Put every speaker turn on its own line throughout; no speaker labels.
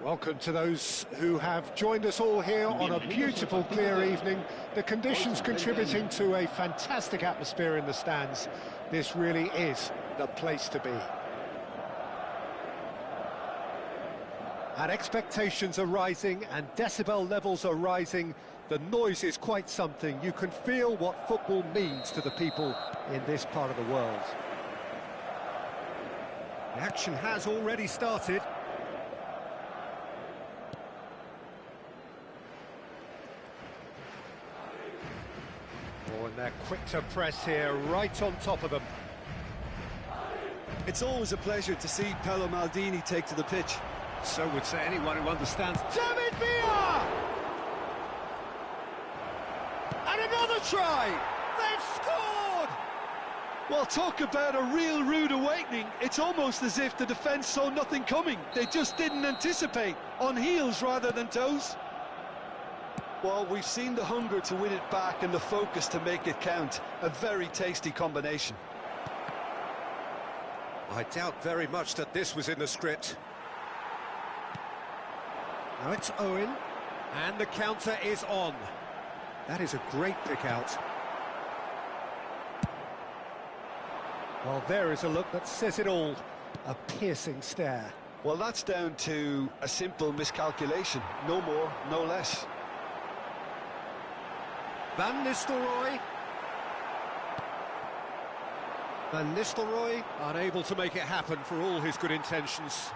Welcome to those who have joined us all here on a beautiful, clear evening. The conditions contributing to a fantastic atmosphere in the stands. This really is the place to be. And expectations are rising and decibel levels are rising. The noise is quite something. You can feel what football means to the people in this part of the world. The action has already started. Oh, and they're quick to press here, right on top of them.
It's always a pleasure to see Paolo Maldini take to the pitch.
So would say anyone who understands. David Villa! And another try! They've scored!
Well, talk about a real rude awakening. It's almost as if the defence saw nothing coming. They just didn't anticipate. On heels rather than toes. Well, we've seen the hunger to win it back and the focus to make it count. A very tasty combination.
I doubt very much that this was in the script. Now it's Owen, and the counter is on. That is a great pick out. Well, there is a look that says it all. A piercing stare.
Well, that's down to a simple miscalculation. No more, no less.
Van Nistelrooy. Van Nistelrooy unable to make it happen for all his good intentions.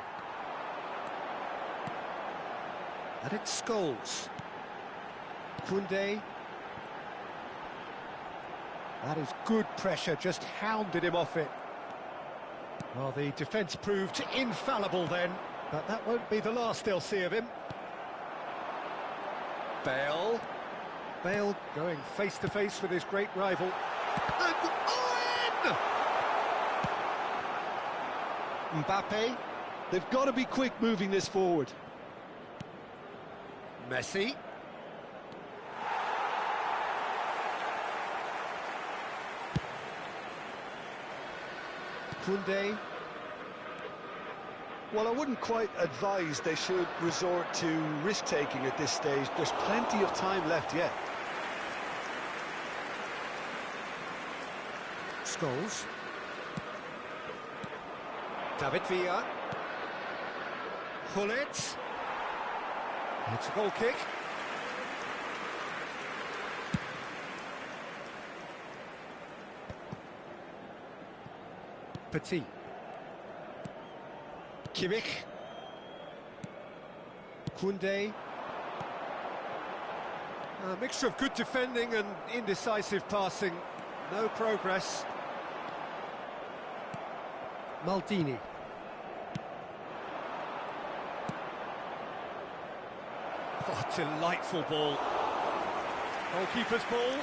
And it's Scholes. Koundé. That is good pressure, just hounded him off it. Well, the defence proved infallible then, but that won't be the last they'll see of him. Bale. Bale going face-to-face with his great rival. And Owen! Mbappe.
They've got to be quick moving this forward.
Messi. Koundé.
Well, I wouldn't quite advise they should resort to risk-taking at this stage. There's plenty of time left yet.
Scholes. David Villa. Gullit. It's a goal kick. Petit. Kimmich. Koundé. A mixture of good defending and indecisive passing. No progress. Maldini. Oh, delightful ball. Goalkeeper's ball.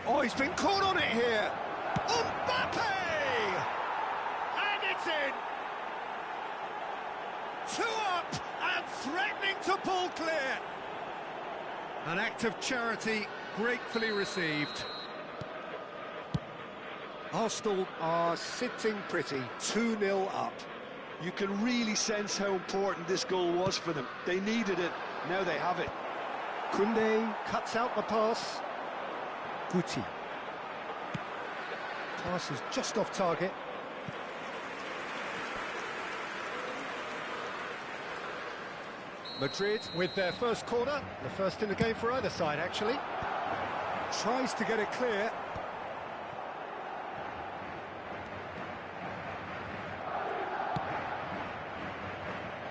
Oh, he's been caught on it here. Mbappe! And it's in. 2 up and threatening to pull clear. An act of charity gratefully received. Arsenal are sitting pretty, 2-0 up.
You can really sense how important this goal was for them. They needed it, now they have it.
Koundé cuts out the pass. Guti. Pass is just off target. Madrid with their first corner, the first in the game for either side actually. Tries to get it clear.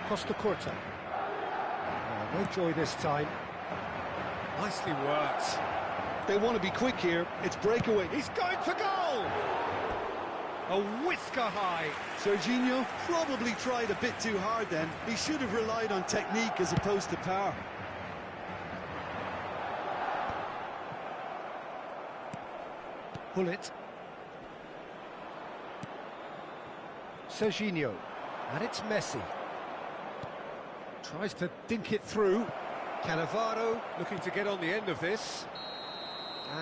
Costa Curta. Oh, no joy this time. Nicely worked.
They want to be quick here. It's breakaway.
He's going for goal! A whisker high.
Serginho probably tried a bit too hard then. He should have relied on technique as opposed to power.
Gullit. Serginho. And it's Messi. Tries to dink it through. Cannavaro looking to get on the end of this.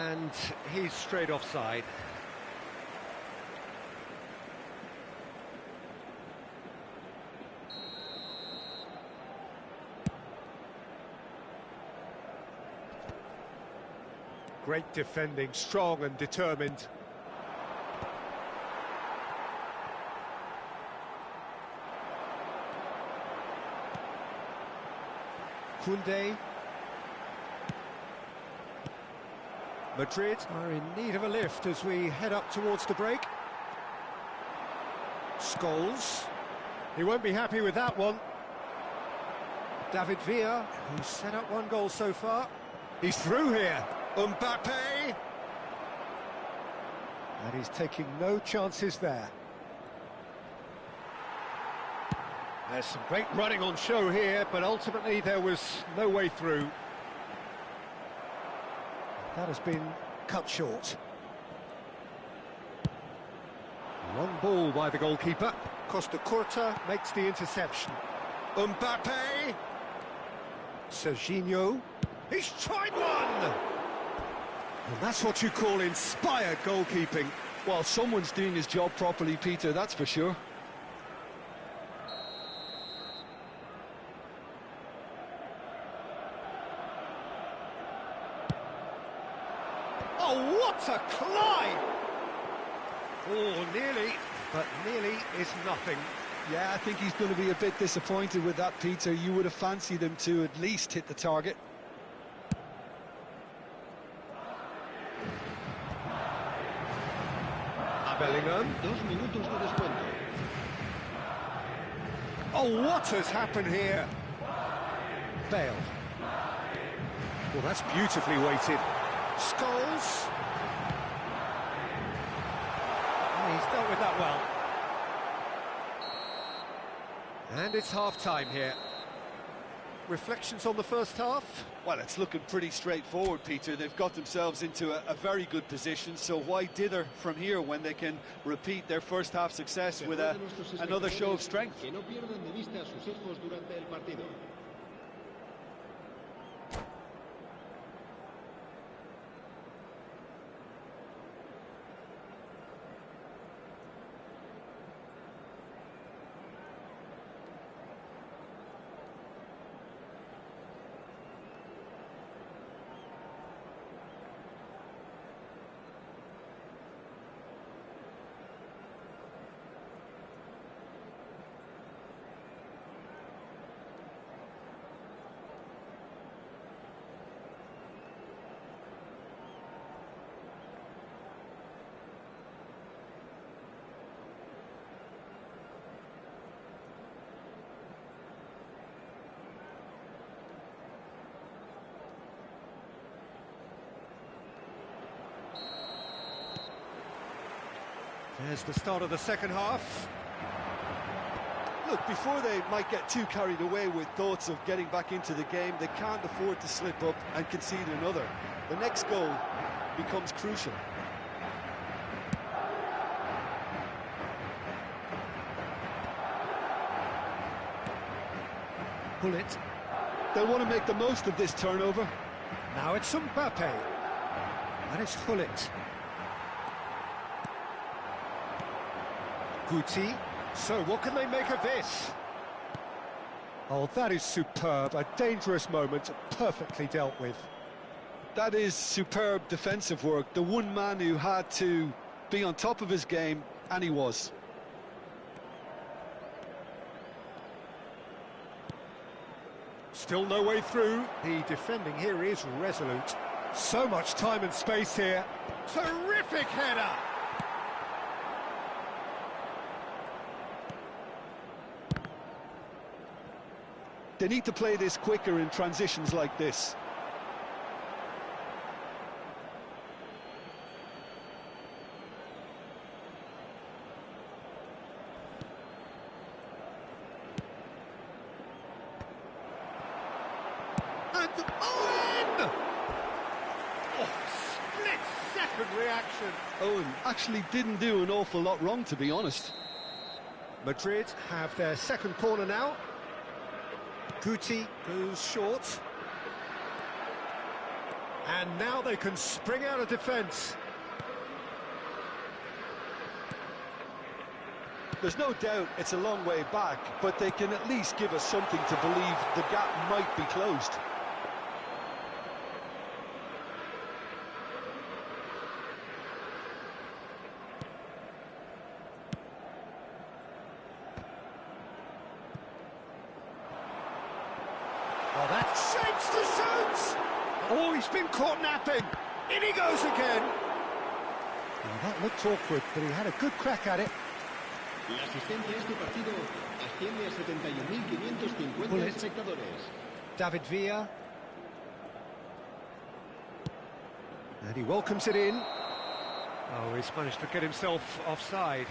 And he's straight offside. Great defending, strong and determined. Koundé. Madrid are in need of a lift as we head up towards the break. Scholes. He won't be happy with that one. David Villa, who's set up one goal so far. He's through here. Mbappe. And he's taking no chances there. There's some great running on show here, but ultimately there was no way through. That has been cut short. Long ball by the goalkeeper. Costa Curta makes the interception. Mbappe. Serginho. He's tried one! And that's what you call inspired goalkeeping.
Well, someone's doing his job properly, Peter, that's for sure.
Oh, what a climb! Oh, nearly, but nearly is nothing.
Yeah, I think he's going to be a bit disappointed with that, Peter. You would have fancied him to at least hit the target.
Bellingham. Oh, what has happened here? Bale. Well, that's beautifully weighted. Scholes. Oh, he's dealt with that well. And it's half-time here. Reflections on the first half?
Well, it's looking pretty straightforward, Peter. They've got themselves into a very good position, so why dither from here when they can repeat their first half success with another show of strength?
There's the start of the second half.
Look, before they might get too carried away with thoughts of getting back into the game, they can't afford to slip up and concede another. The next goal becomes crucial.
Pull it.
They'll want to make the most of this turnover.
Now it's Mbappe. And it's Hullet. Guti. So what can they make of this? Oh, that is superb. A dangerous moment, perfectly dealt with.
That is superb defensive work. The one man who had to be on top of his game, and he was.
Still no way through. The defending here is resolute. So much time and space here. Terrific header!
They need to play this quicker in transitions like this.
And Owen! Oh, split-second reaction.
Owen actually didn't do an awful lot wrong, to be honest.
Madrid have their second corner now. Guti goes short. And now they can spring out of defence.
There's no doubt it's a long way back, but they can at least give us something to believe the gap might be closed.
Well, that's wants to shoot! Oh, he's been caught napping. In he goes again. Well, that looked awkward, but he had a good crack at it.
La asistencia a este partido asciende a 71.550 espectadores.
David Villa. And he welcomes it in. Oh, he's managed to get himself offside.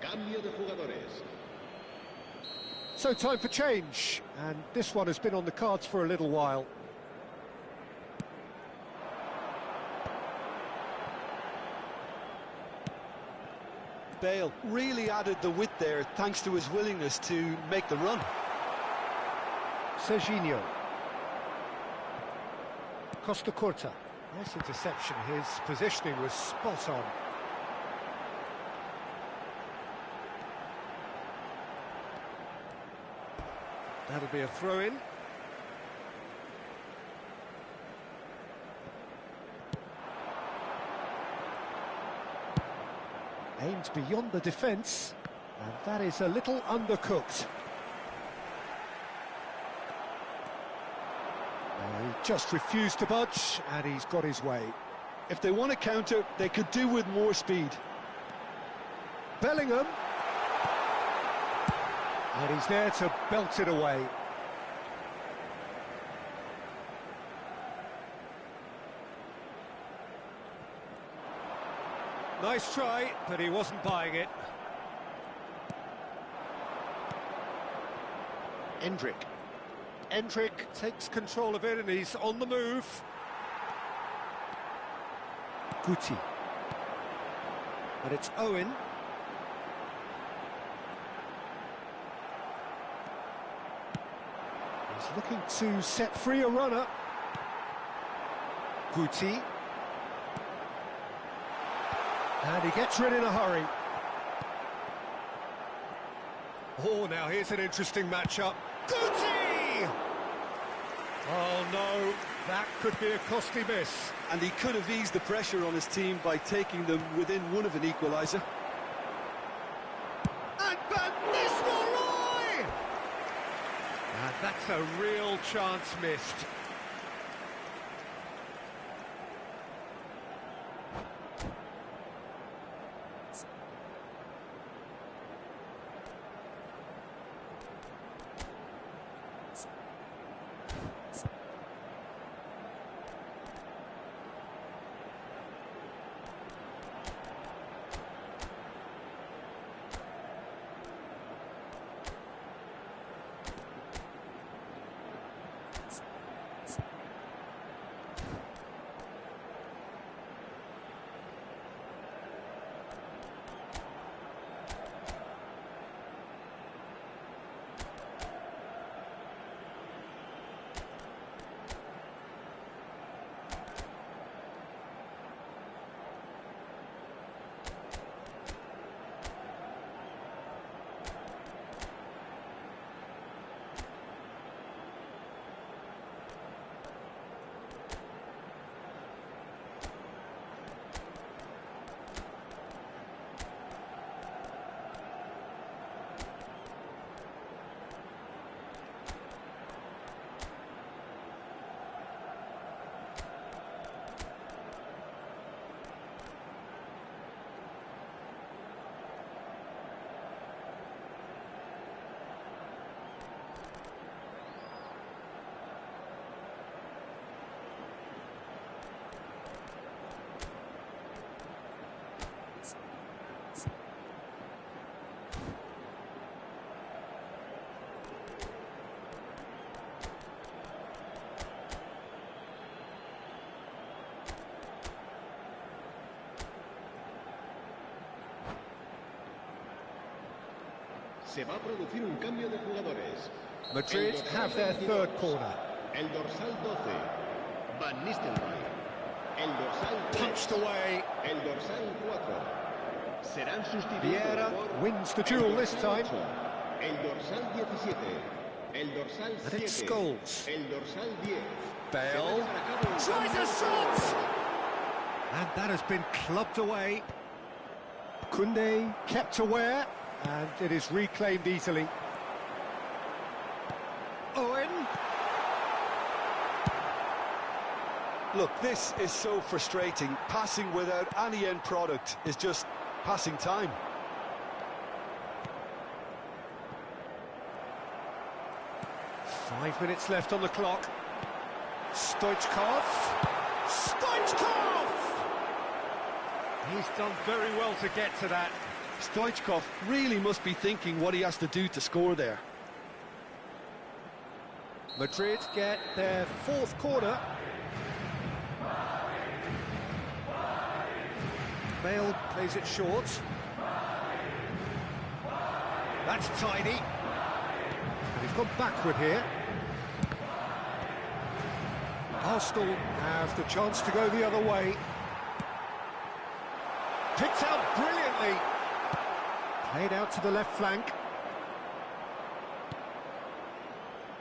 Cambio de jugadores.
So time for change, and this one has been on the cards for a little while.
Bale really added the width there thanks to his willingness to make the run.
Serginho. Costa Curta. Nice interception. His positioning was spot on. That'll be a throw-in. Aimed beyond the defence, and that is a little undercooked. He just refused to budge, and he's got his way.
If they want to counter, they could do with more speed.
Bellingham. And he's there to belt it away. Nice try, but he wasn't buying it. Endrick takes control of it, and he's on the move. Guti. And it's Owen. He's looking to set free a runner. Guti. And he gets rid in a hurry. Oh, now here's an interesting matchup. Guti! Oh no, that could be a costly miss.
And he could have eased the pressure on his team by taking them within one of an equaliser.
And Van Nistelrooy! And that's a real chance missed.
Se va a producir un cambio de jugadores.
Madrid have their third corner.
El dorsal 12, Van Nistelrooy. El dorsal 3,
Punched away.
el dorsal 4. Serán sustituidos
Vieira
por
wins the
el
duel this
dorsal
time.
8, el dorsal 17, el dorsal
And it's
7,
Scholes.
el dorsal 10.
Bale
Se va a llevar a cabo un
tries
cambio
a
de
shot!
jugadores.
And that has been clubbed away. Koundé kept aware, and it is reclaimed easily. Owen.
Look, this is so frustrating. Passing without any end product is just passing time.
Five minutes left on the clock. Stoichkov. Stoichkov! He's done very well to get to that.
Stoichkov really must be thinking what he has to do to score there.
Madrid get their fourth corner. Bale plays it short. That's tiny. And he's gone backward here. Arsenal have the chance to go the other way. Picked out brilliantly. Played out to the left flank.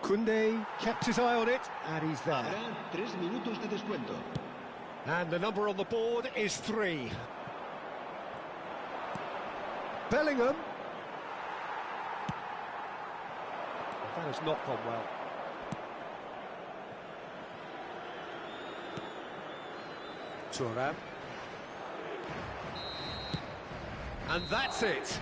Koundé kept his eye on it, and he's there.
Habrá 3 minutos de descuento.
And the number on the board is 3. Bellingham. That has not gone well. Thuram. And that's it.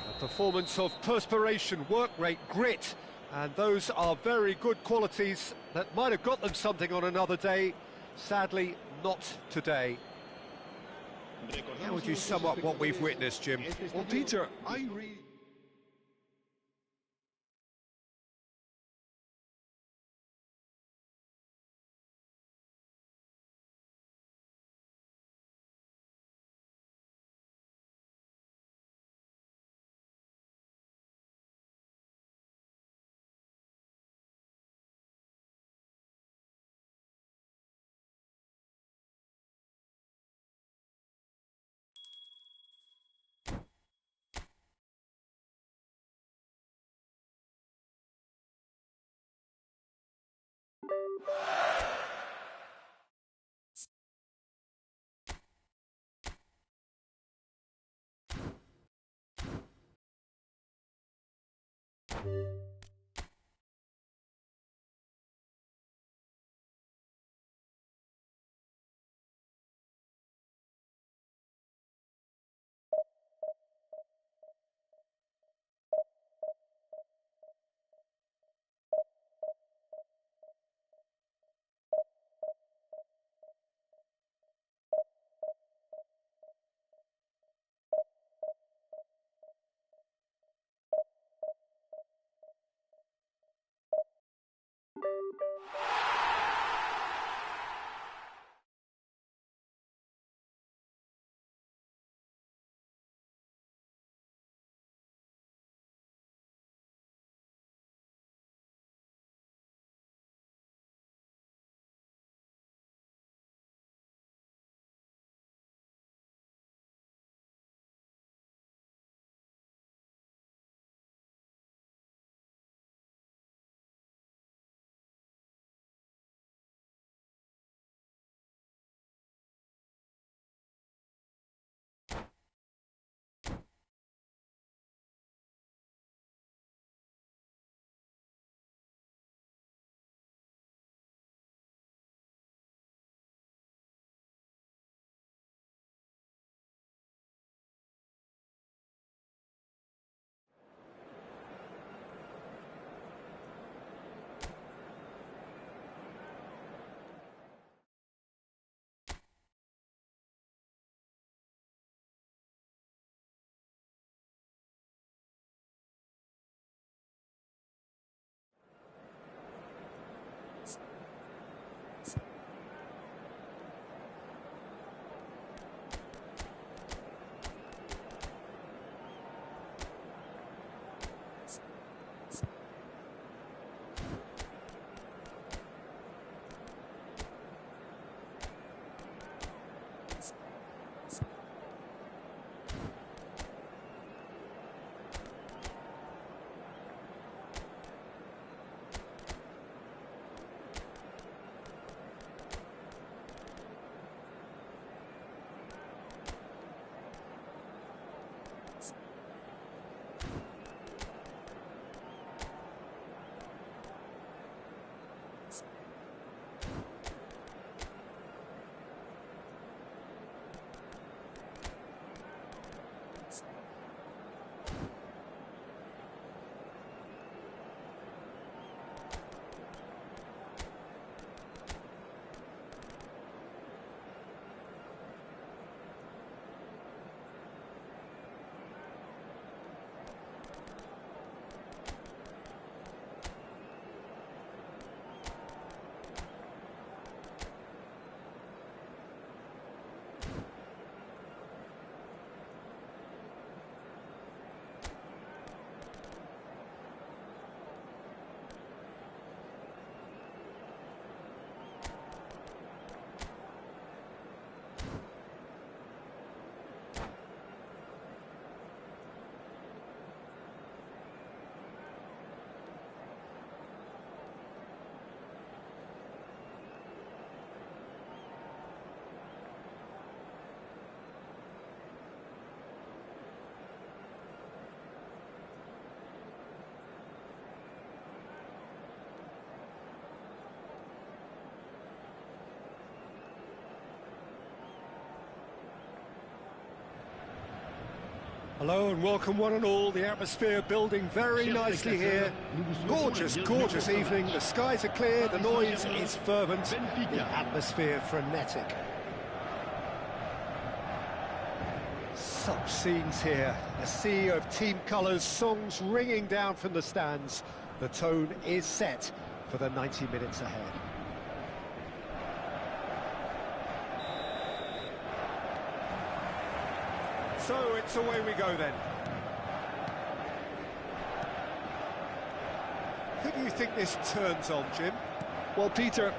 A performance of perspiration, work rate, grit, and those are very good qualities that might have got them something on another day. Sadly, not today. How would you sum up what we've witnessed, Jim?
Well, Peter, I really...
Hello and welcome one and all. The atmosphere building very nicely here. Gorgeous, gorgeous evening. The skies are clear, the noise is fervent, the atmosphere frenetic. Such scenes here. A sea of team colours, songs ringing down from the stands. The tone is set for the 90 minutes ahead. So it's away we go then. Who do you think this turns on, Jim?
Well, Peter,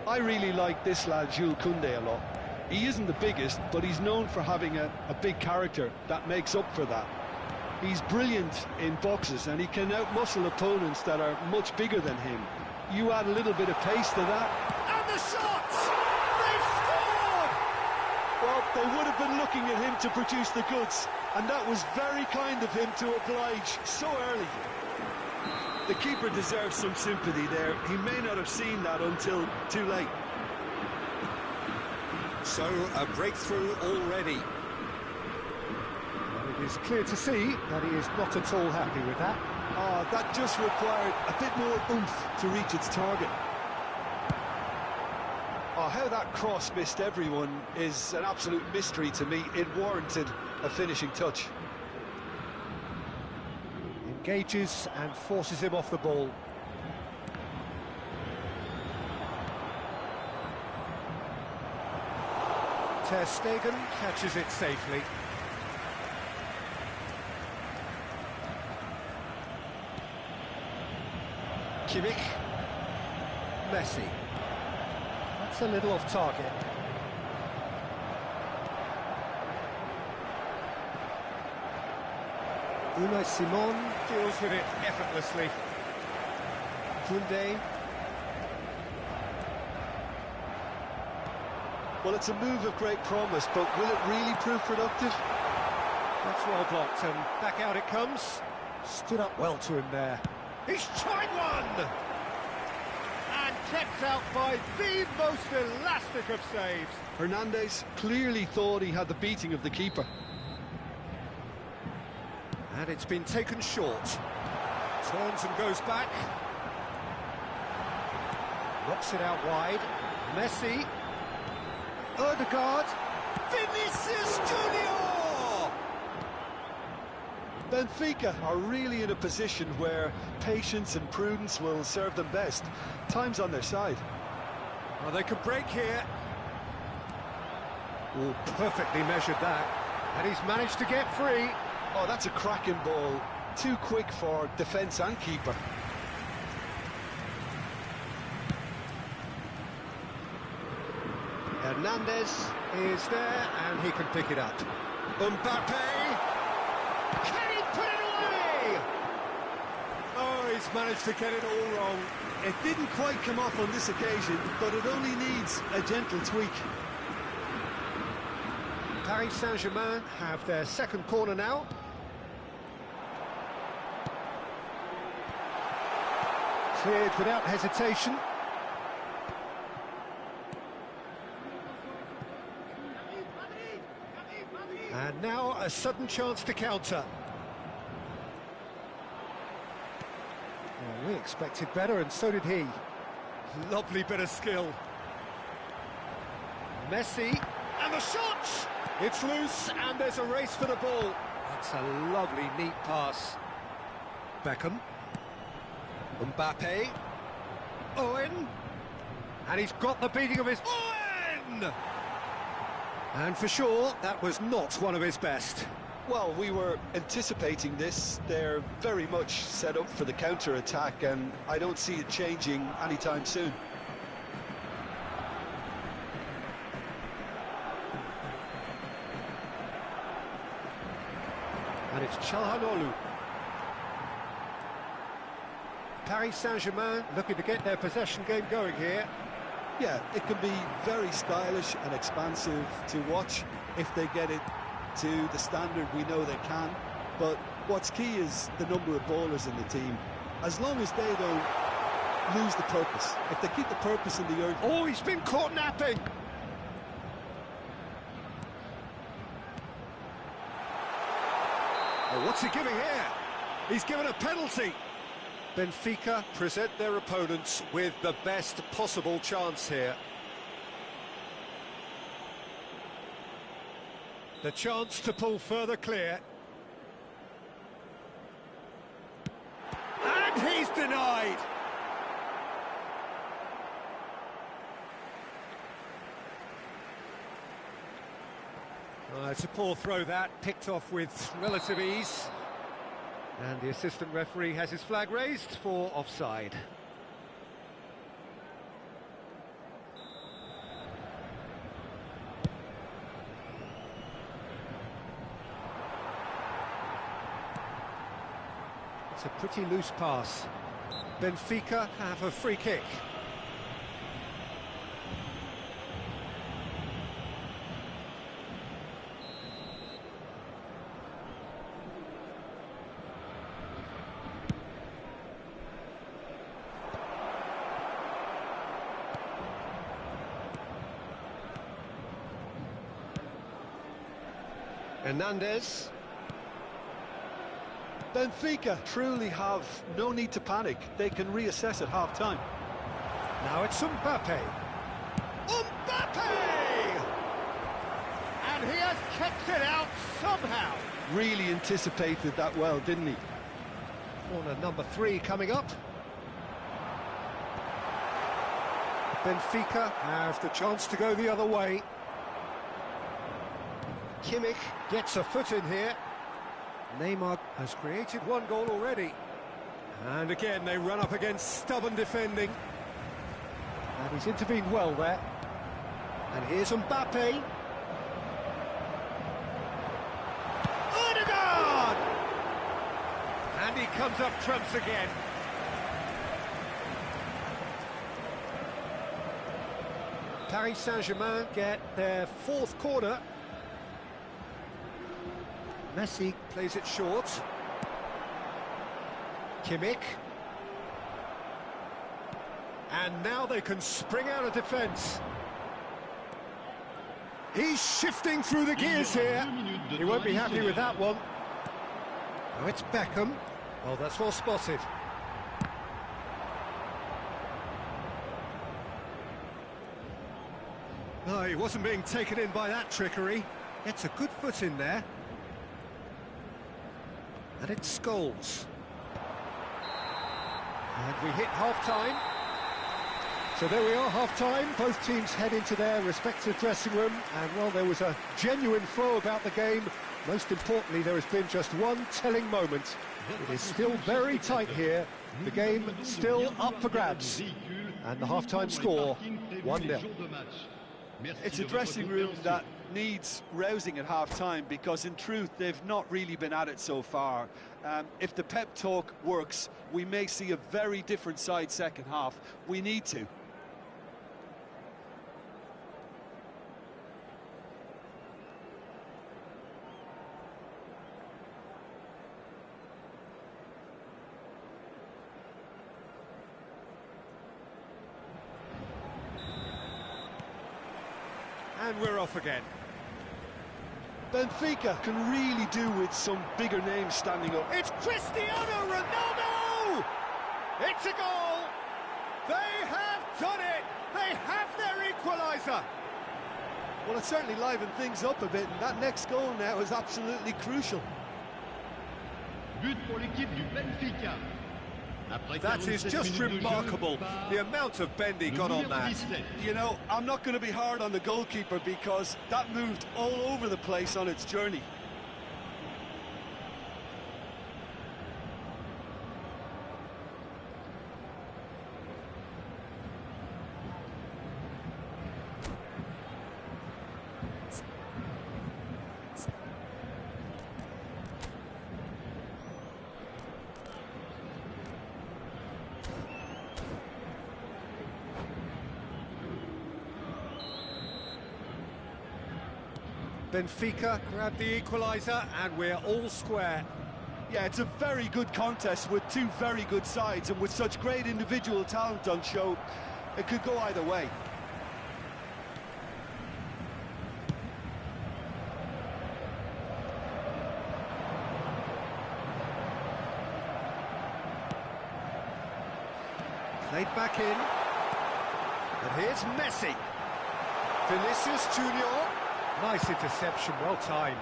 I really like this lad, Jules Koundé, a lot. He isn't the biggest, but he's known for having a big character that makes up for that. He's brilliant in boxes, and he can outmuscle opponents that are much bigger than him. You add a little bit of pace to that.
And the shots! They've scored!
Well, they would have been looking at him to produce the goods, and that was very kind of him to oblige so early. The keeper deserves some sympathy there. He may not have seen that until too late.
So, a breakthrough already. Well, it is clear to see that he is not at all happy with that.
That just required a bit more oomph to reach its target. How that cross missed everyone is an absolute mystery to me. It warranted a finishing touch.
Engages and forces him off the ball. Ter Stegen catches it safely. Kimmich. Messi. That's a little off target. Unai Simon deals with it effortlessly. Koundé.
Well, it's a move of great promise, but will it really prove productive?
That's well blocked, and back out it comes. Stood up well to him there. He's tried one! And kept out by the most elastic of saves.
Hernandez clearly thought he had the beating of the keeper.
And it's been taken short. Turns and goes back. Knocks it out wide. Messi. Ødegaard. Vinicius Junior!
Benfica are really in a position where patience and prudence will serve them best. Time's on their side.
Well, they could break here. Oh, perfectly measured that. And he's managed to get free.
Oh, that's a cracking ball. Too quick for defence and keeper.
Hernandez is there, and he can pick it up. Mbappe! Can he put it away? Oh, he's managed to get it all wrong.
It didn't quite come off on this occasion, but it only needs a gentle tweak.
Paris Saint-Germain have their second corner now. Cleared without hesitation. And now a sudden chance to counter. Well, we expected better, and so did he. Lovely bit of skill. Messi, and the shot! It's loose, and there's a race for the ball. That's a lovely, neat pass. Beckham. Mbappe. Owen. And he's got the beating of his... Owen! And for sure, that was not one of his best.
Well, we were anticipating this. They're very much set up for the counter-attack, and I don't see it changing anytime soon.
And it's Çalhanoğlu. Paris Saint-Germain looking to get their possession game going here.
Yeah, it can be very stylish and expansive to watch if they get it to the standard we know they can. But what's key is the number of ballers in the team. As long as they don't lose the purpose. If they keep the purpose in the earth...
Oh, he's been caught napping!
Oh, what's he giving here? He's given a penalty.
Benfica present their opponents with the best possible chance here. The chance to pull further clear.
And he's denied.
It's a poor throw that, picked off with relative ease. And the assistant referee has his flag raised for offside. It's a pretty loose pass. Benfica have a free kick. Hernandez.
Benfica truly have no need to panic. They can reassess at half-time.
Now it's Mbappe. Mbappe! And he has kept it out somehow.
Really anticipated that well, didn't he?
Corner number 3 coming up. Benfica have the chance to go the other way. Kimmich gets a foot in here. Neymar has created 1 goal already. And again, they run up against stubborn defending. And he's intervened well there. And here's Mbappe. Odegaard! And he comes up trumps again. Paris Saint-Germain get their 4th corner. Messi plays it short. Kimmich. And now they can spring out of defence. He's shifting through the gears here. He won't be happy with that one. Oh, it's Beckham. Oh, that's well spotted. No, he wasn't being taken in by that trickery. Gets a good foot in there. And it's Scholes. And we hit half-time. So there we are, half-time. Both teams head into their respective dressing room. And, well, there was a genuine flow about the game. Most importantly, there has been just one telling moment. It is still very tight here. The game still up for grabs. And the half-time score, 1-0.
It's a dressing room that needs rousing at half-time, because in truth they've not really been at it so far. If the pep talk works, we may see a very different side second half. We need to.
And we're off again.
Benfica can really do with some bigger names standing up.
It's Cristiano Ronaldo! It's a goal! They have done it! They have their equaliser!
Well, it certainly livened things up a bit, and that next goal now is absolutely crucial.
But pour l'équipe du Benfica.
That is just remarkable, the amount of bend he got on that.
You know, I'm not going to be hard on the goalkeeper, because that moved all over the place on its journey.
Benfica grab the equaliser and we're all square.
Yeah, it's a very good contest with two very good sides, and with such great individual talent on show, it could go either way.
back in. And here's Messi. Vinicius Junior.
Nice interception, well timed.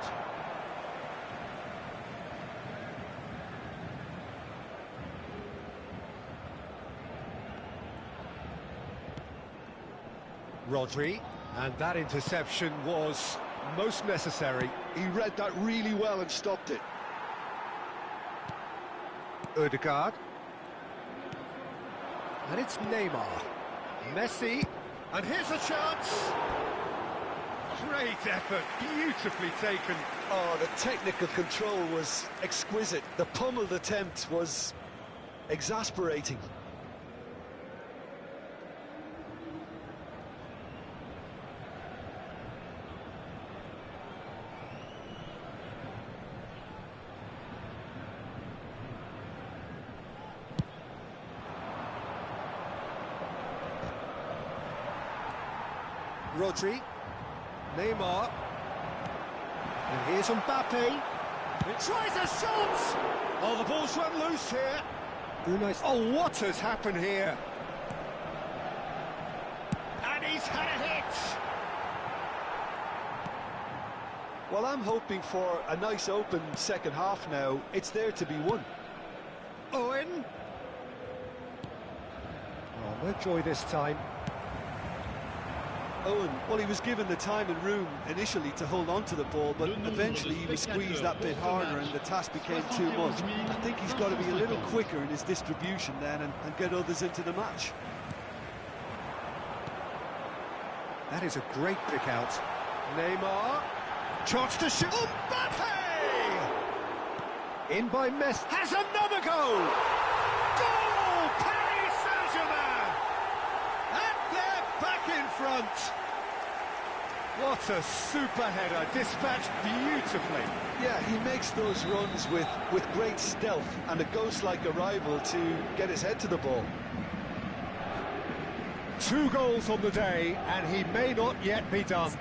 Rodri, and that interception was most necessary.
He read that really well and stopped it.
Odegaard. And it's Neymar. Messi.
And here's a chance. Great effort, beautifully taken.
Oh, the technical control was exquisite. The pummeled attempt was exasperating.
Rodri. Neymar. And here's Mbappe.
It tries a shot! Oh, the ball's run loose here.
Oh, what has happened here?
And he's had a hit.
Well, I'm hoping for a nice open second half now. It's there to be won.
Owen.
Oh, no joy this time.
Owen, well, he was given the time and room initially to hold on to the ball, but eventually he was squeezed that bit harder and the task became too much. I think he's got to be a little quicker in his distribution then and get others into the match.
That is a great pick out. Neymar.
Chance to shoot. Mbappe!
In by Messi.
Has another goal! Goal! Paris Saint-Germain! And they're back in front.
What a super header, dispatched beautifully.
Yeah, he makes those runs with great stealth and a ghost-like arrival to get his head to the ball.
2 goals on the day, and he may not yet be done.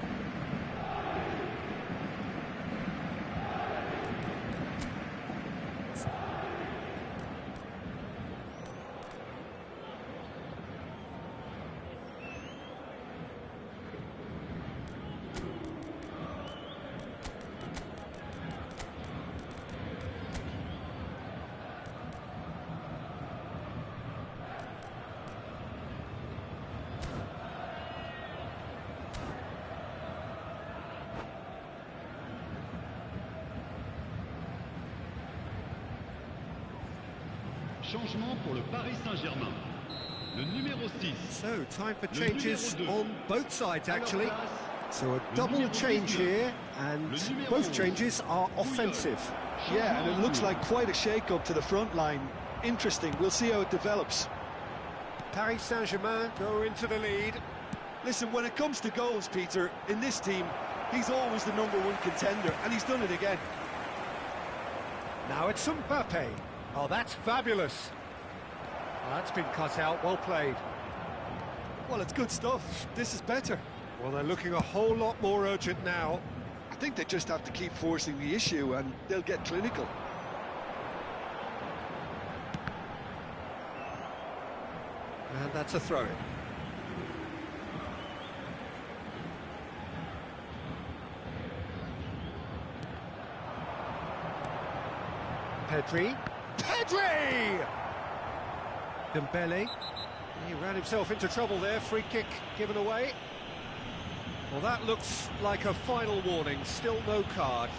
Changement pour le Paris Saint-Germain. Le numéro 6.
So, time for changes on both sides, actually. So, a double change here, and both changes are offensive.
Yeah, and it looks like quite a shake-up to the front line. Interesting, we'll see how it develops.
Paris Saint-Germain go into the lead.
Listen, when it comes to goals, Peter, in this team, he's always the #1 contender, and he's done it again.
Now it's Mbappe. Oh, that's fabulous. Well, that's been cut out, well played.
Well, it's good stuff. This is better.
Well, they're looking a whole lot more urgent now.
I think they just have to keep forcing the issue, and they'll get clinical.
And that's a throw-in. Pedri. Dembele. He ran himself into trouble there. Free kick given away. Well, that looks like a final warning. Still no card.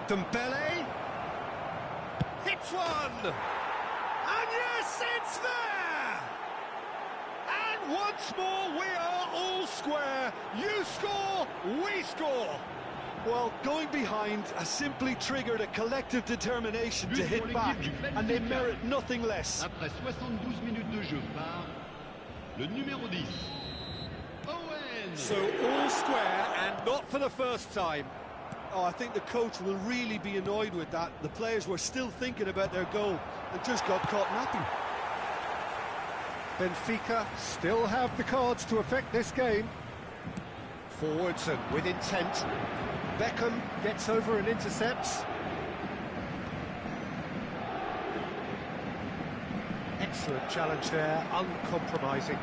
Dembele hits one, and yes, it's there. And once more, we are all square. You score, we score.
Well, going behind has simply triggered a collective determination to hit back, and they merit nothing less.
Après 72 minutes de jeu par le numéro 10. Owen.
So all square, and not for the first time.
Oh, I think the coach will really be annoyed with that. The players were still thinking about their goal and just got caught napping.
Benfica still have the cards to affect this game. Forwards and with intent. Beckham gets over and intercepts. Excellent challenge there, uncompromising.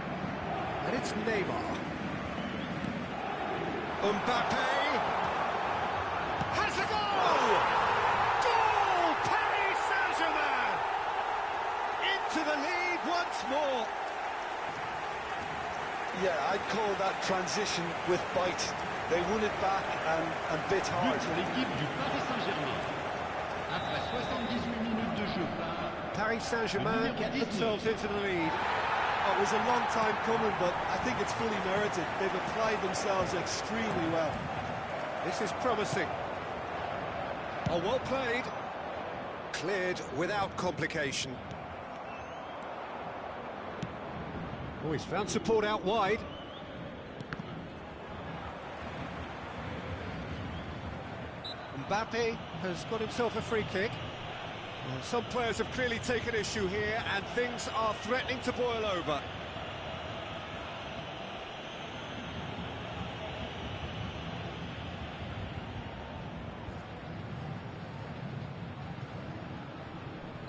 And it's Neymar. Mbappe has a goal! Goal! Paris Saint-Germain! Into the lead once more.
Yeah, I'd call that transition with bite. They won it back and bit hard.
But pour l'équipe du Paris Saint-Germain. Après 78 minutes de jeu par...
Paris Saint-Germain get themselves into the lead.
It was a long time coming, but I think it's fully merited. They've applied themselves extremely well.
This is promising. Oh, well played. Cleared without complication. Oh, he's found support out wide. Mbappe has got himself a free kick. Well, some players have clearly taken issue here, and things are threatening to boil over.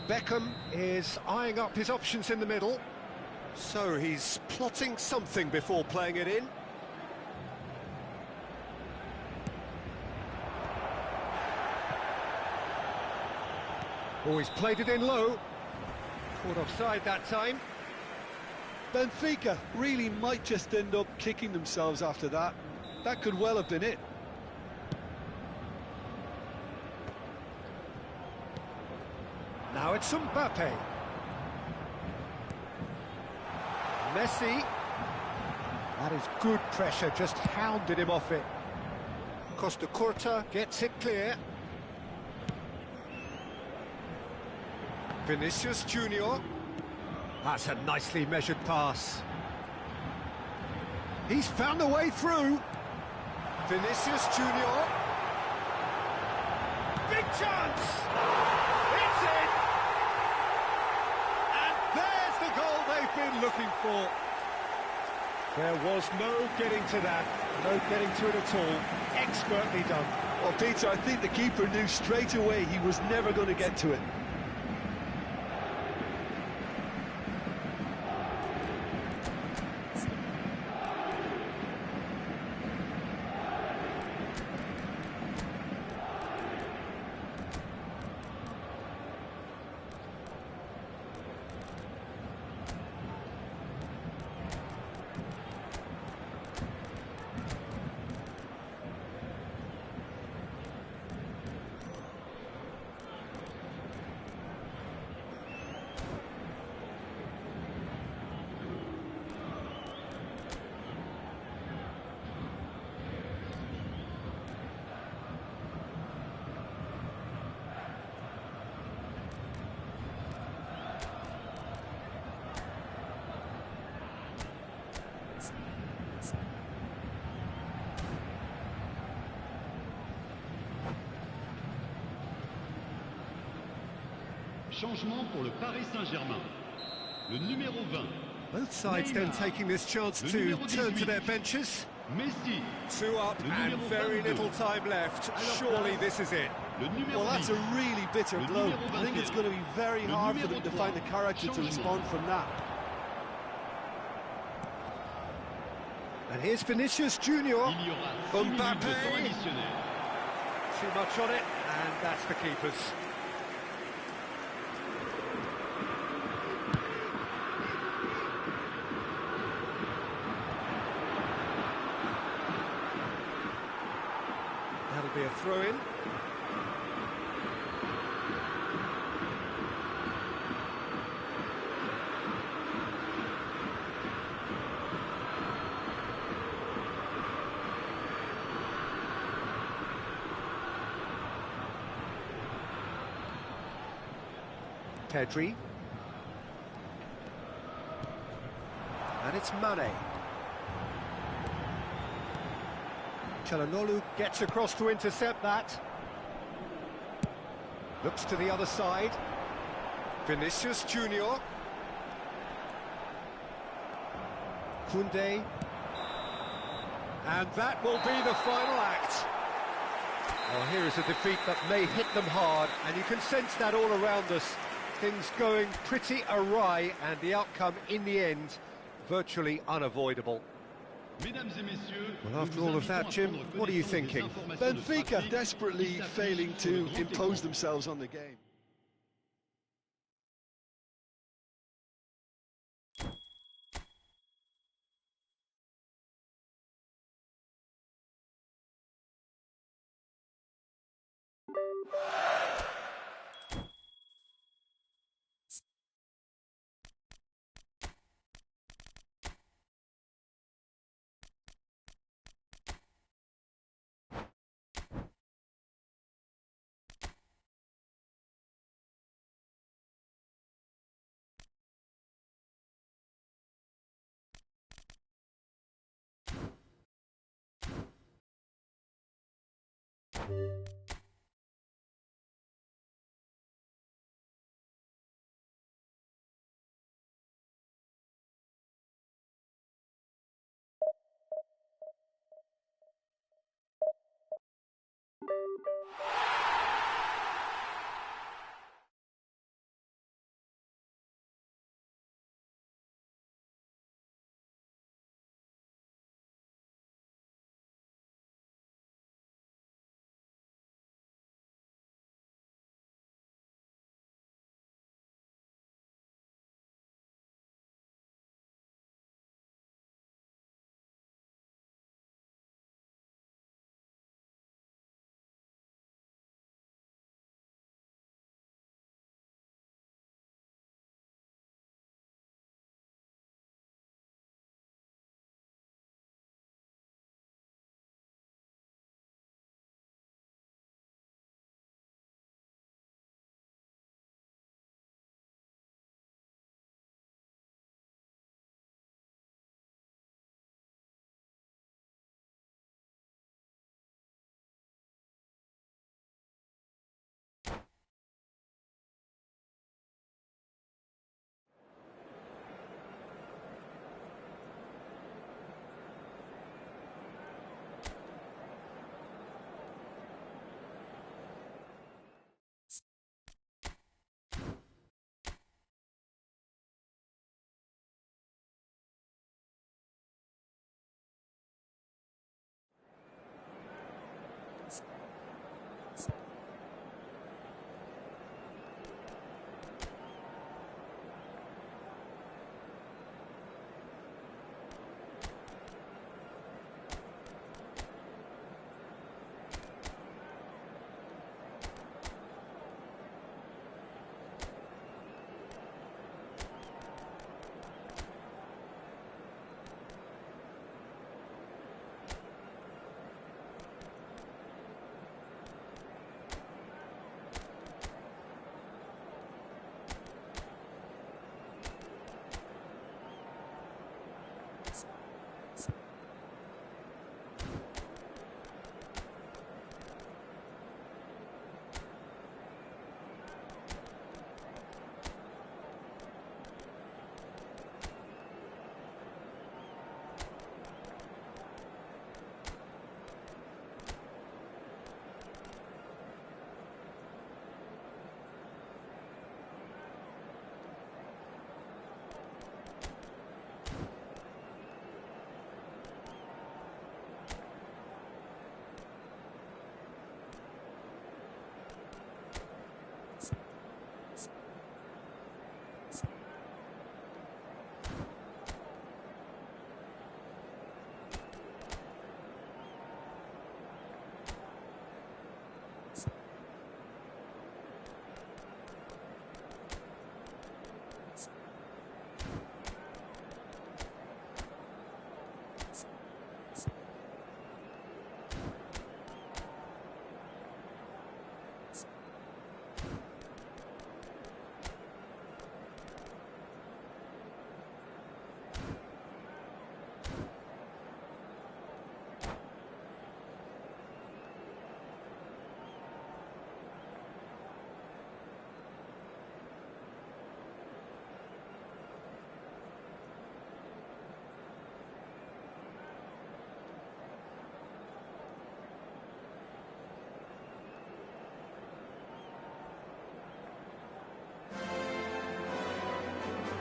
Beckham is eyeing up his options in the middle. So he's plotting something before playing it in. Oh, he's played it in low. Caught offside that time.
Benfica really might just end up kicking themselves after that. That could well have been it.
Now it's Mbappe. Messi. That is good pressure, just hounded him off it. Costa Curta gets it clear. Vinicius Junior. That's a nicely measured pass. He's found a way through. Vinicius Junior. Big chance! It's in! And there's the goal they've been looking for. There was no getting to that, no getting to it at all. Expertly done.
Well, Peter, I think the keeper knew straight away he was never going to get to it.
Changement pour le Paris Saint-Germain. Le numéro 20.
Both sides then taking this chance to turn to their benches.
Messi.
Two up and very little time left. Surely this is it.
Le numéro
Well, that's a really bitter
Le
blow.
numéro
I think it's
21.
going to be very
Le
hard for
numéro
them to
3.
find the character to
Changement.
respond from that.
And here's Vinicius Junior.
Il y aura 6 minutes de
Mbappe.
temps additionnel.
Too much on it, and that's the keeper's. That'll be a throw-in. Pedri. And it's Mane. Çalhanoğlu gets across to intercept that. Looks to the other side. Vinicius Junior. Koundé. And that will be the final act. Well, here is a defeat that may hit them hard, and you can sense that all around us. Things going pretty awry, and the outcome in the end, virtually unavoidable. Well, after all of that, Jim, what are you thinking?
Benfica desperately failing to impose themselves on the game.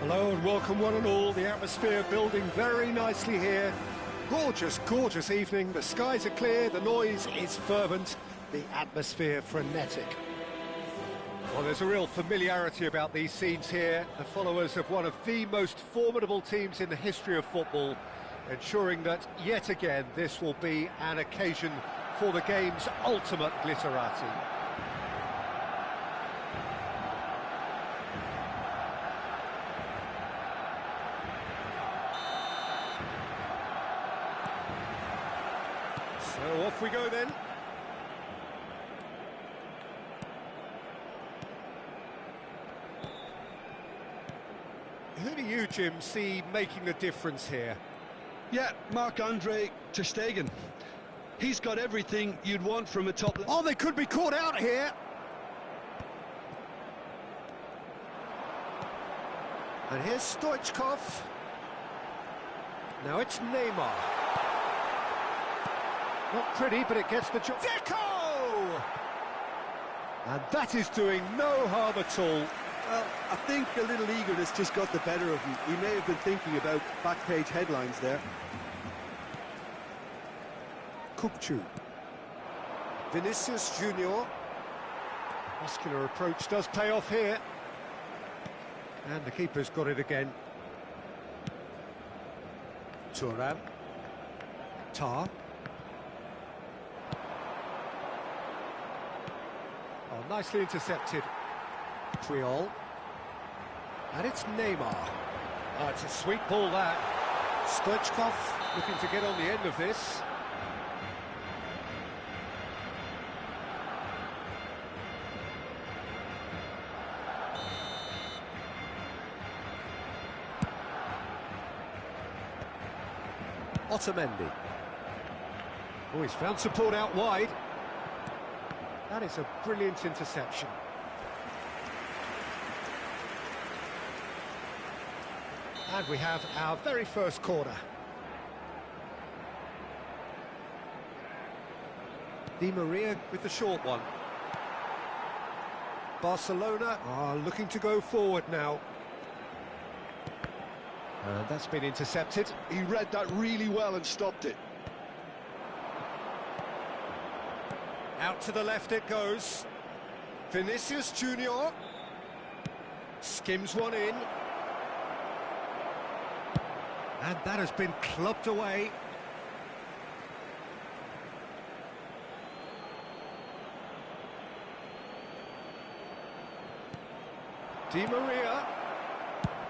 Hello and welcome one and all. The atmosphere building very nicely here. Gorgeous, gorgeous evening. The skies are clear, the noise is fervent, the atmosphere frenetic. Well, there's a real familiarity about these scenes here. The followers of one of the most formidable teams in the history of football, ensuring that, yet again, this will be an occasion for the game's ultimate glitterati. So off we go then. Who do you, Jim, see making the difference here?
Yeah, Marc-Andre ter Stegen. He's got everything you'd want from a top...
Oh, they could be caught out here. And here's Stoichkov. Now it's Neymar. Not pretty, but it gets the job. Deco! And that is doing no harm at all.
Well, I think a little eagerness just got the better of him. He may have been thinking about back-page headlines there.
Kukçu. Vinicius Junior. Muscular approach does pay off here. And the keeper's got it again. Thuram. Tar. Oh, nicely intercepted. Triol. And it's Neymar. Oh, it's a sweet ball, that. Stoichkov looking to get on the end of this. Otamendi. Oh, he's found support out wide. That is a brilliant interception. And we have our very first corner. Di Maria with the short one. Barcelona are looking to go forward now. And that's been intercepted.
He read that really well and stopped it.
Out to the left it goes. Vinicius Junior. Skims one in. And that has been clubbed away. Di Maria.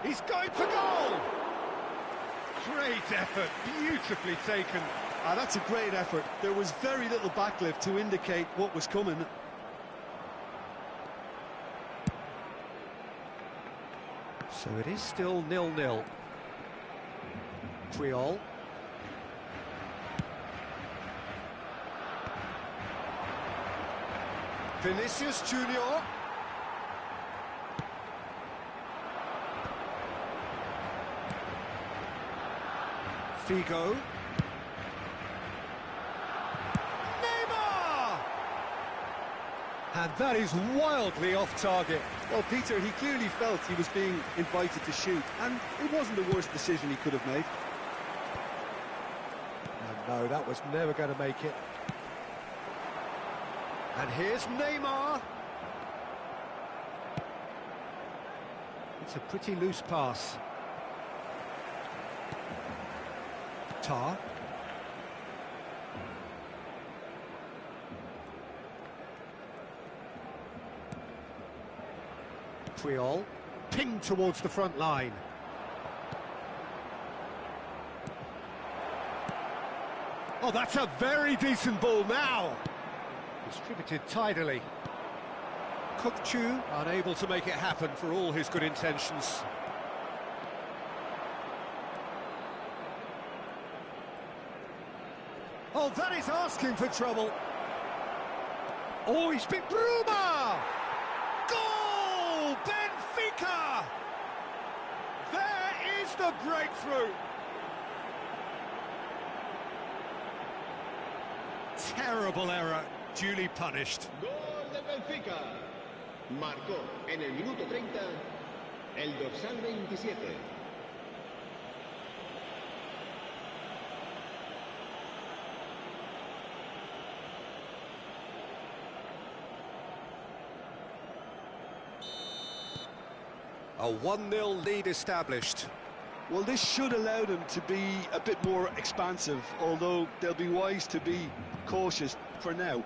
He's going for goal!
Great effort, beautifully taken.
Ah, that's a great effort. There was very little backlift to indicate what was coming.
So it is still 0-0. Triol. Vinicius Junior. Figo. Neymar! And that is wildly off target.
Well, Peter, he clearly felt he was being invited to shoot, and it wasn't the worst decision he could have made.
No, that was never going to make it. And here's Neymar. It's a pretty loose pass. Tar. Triol. Pinged towards the front line. Oh, that's a very decent ball now. Distributed tidily. Kukçu unable to make it happen for all his good intentions. Oh, that is asking for trouble. Oh, he's been Bruma! Goal! Benfica! There is the breakthrough. Terrible error, duly punished.
Gol del Benfica. Marcó en el minuto 30 El dorsal 27.
A 1-0 lead established.
Well, this should allow them to be a bit more expansive, although they'll be wise to be cautious for now.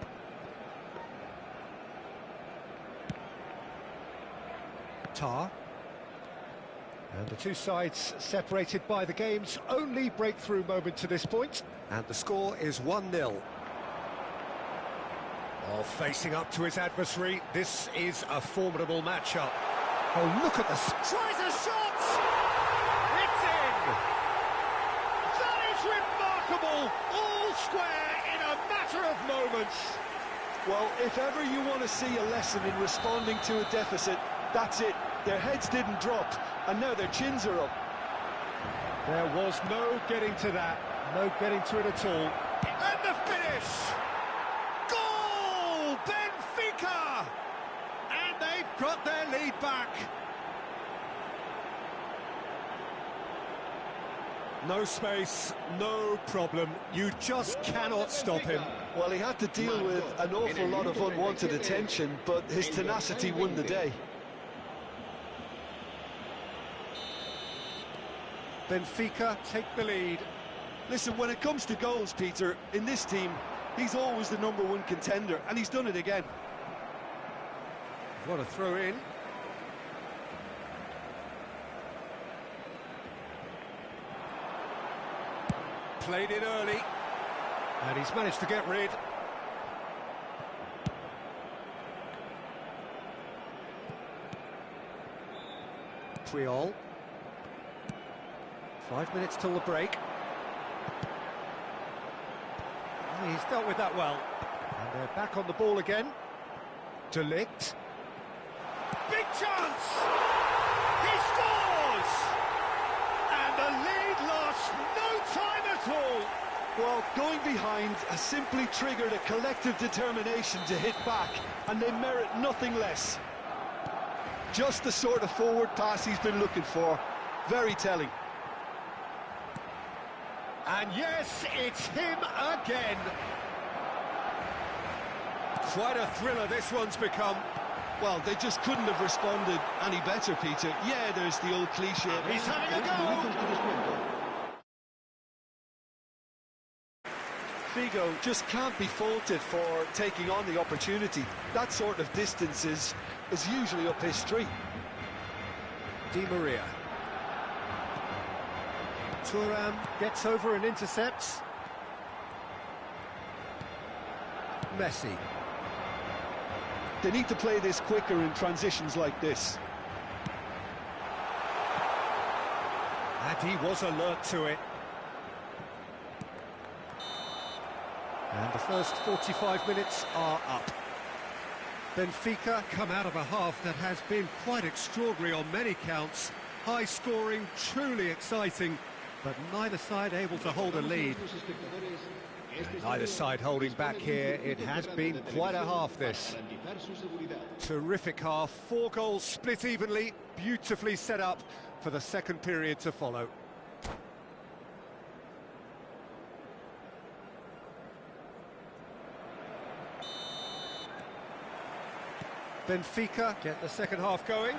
Tar. And the two sides separated by the game's only breakthrough moment to this point. And the score is 1-0. Oh, facing up to his adversary, this is a formidable matchup. Oh, look at the... Tries a shot! It's in! That is remarkable! All square in a matter of moments.
Well, if ever you want to see a lesson in responding to a deficit, that's it. Their heads didn't drop, and now their chins are up.
There was no getting to that, no getting to it at all. And the finish! Goal! Benfica! And they've got their lead back. No space, no problem. You just cannot stop him.
Well, he had to deal with an awful lot of unwanted attention, but his tenacity won the day.
Benfica take the lead.
Listen, when it comes to goals, Peter, in this team, he's always the #1 contender, and he's done it again.
What a throw in. Played it early. And he's managed to get rid. Puyol. 5 minutes till the break. He's dealt with that well. And they're back on the ball again. De Ligt. Big chance! He scores! And the lead lasts no time at all.
Well, going behind has simply triggered a collective determination to hit back, and they merit nothing less. Just the sort of forward pass he's been looking for. Very telling.
And yes, it's him again. Quite a thriller this one's become.
Well, they just couldn't have responded any better, Peter. Yeah, there's the old cliche.
He's having a go.
Figo just can't be faulted for taking on the opportunity. That sort of distance is usually up his street.
Di Maria. Thuram gets over and intercepts. Messi.
They need to play this quicker in transitions like this.
And he was alert to it. And the first 45 minutes are up. Benfica come out of a half that has been quite extraordinary on many counts. High scoring, truly exciting, but neither side able to hold a lead. And neither side holding back here. It has been quite a half, this. Terrific half. 4 goals split evenly, beautifully set up for the second period to follow. Benfica get the second half going.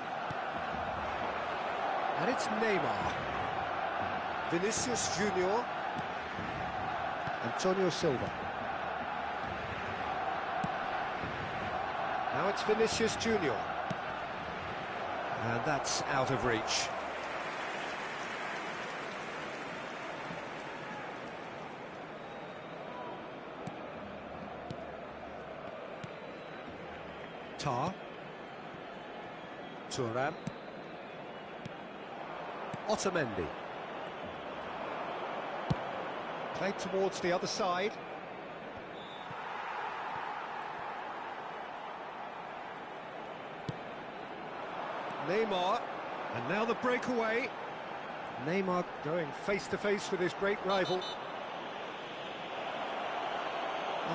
And it's Neymar. Vinicius Junior. Antonio Silva. Now it's Vinicius Junior. And that's out of reach. Tar. Thuram. Otamendi. Played towards the other side. Neymar. And now the breakaway. Neymar going face-to-face with his great rival.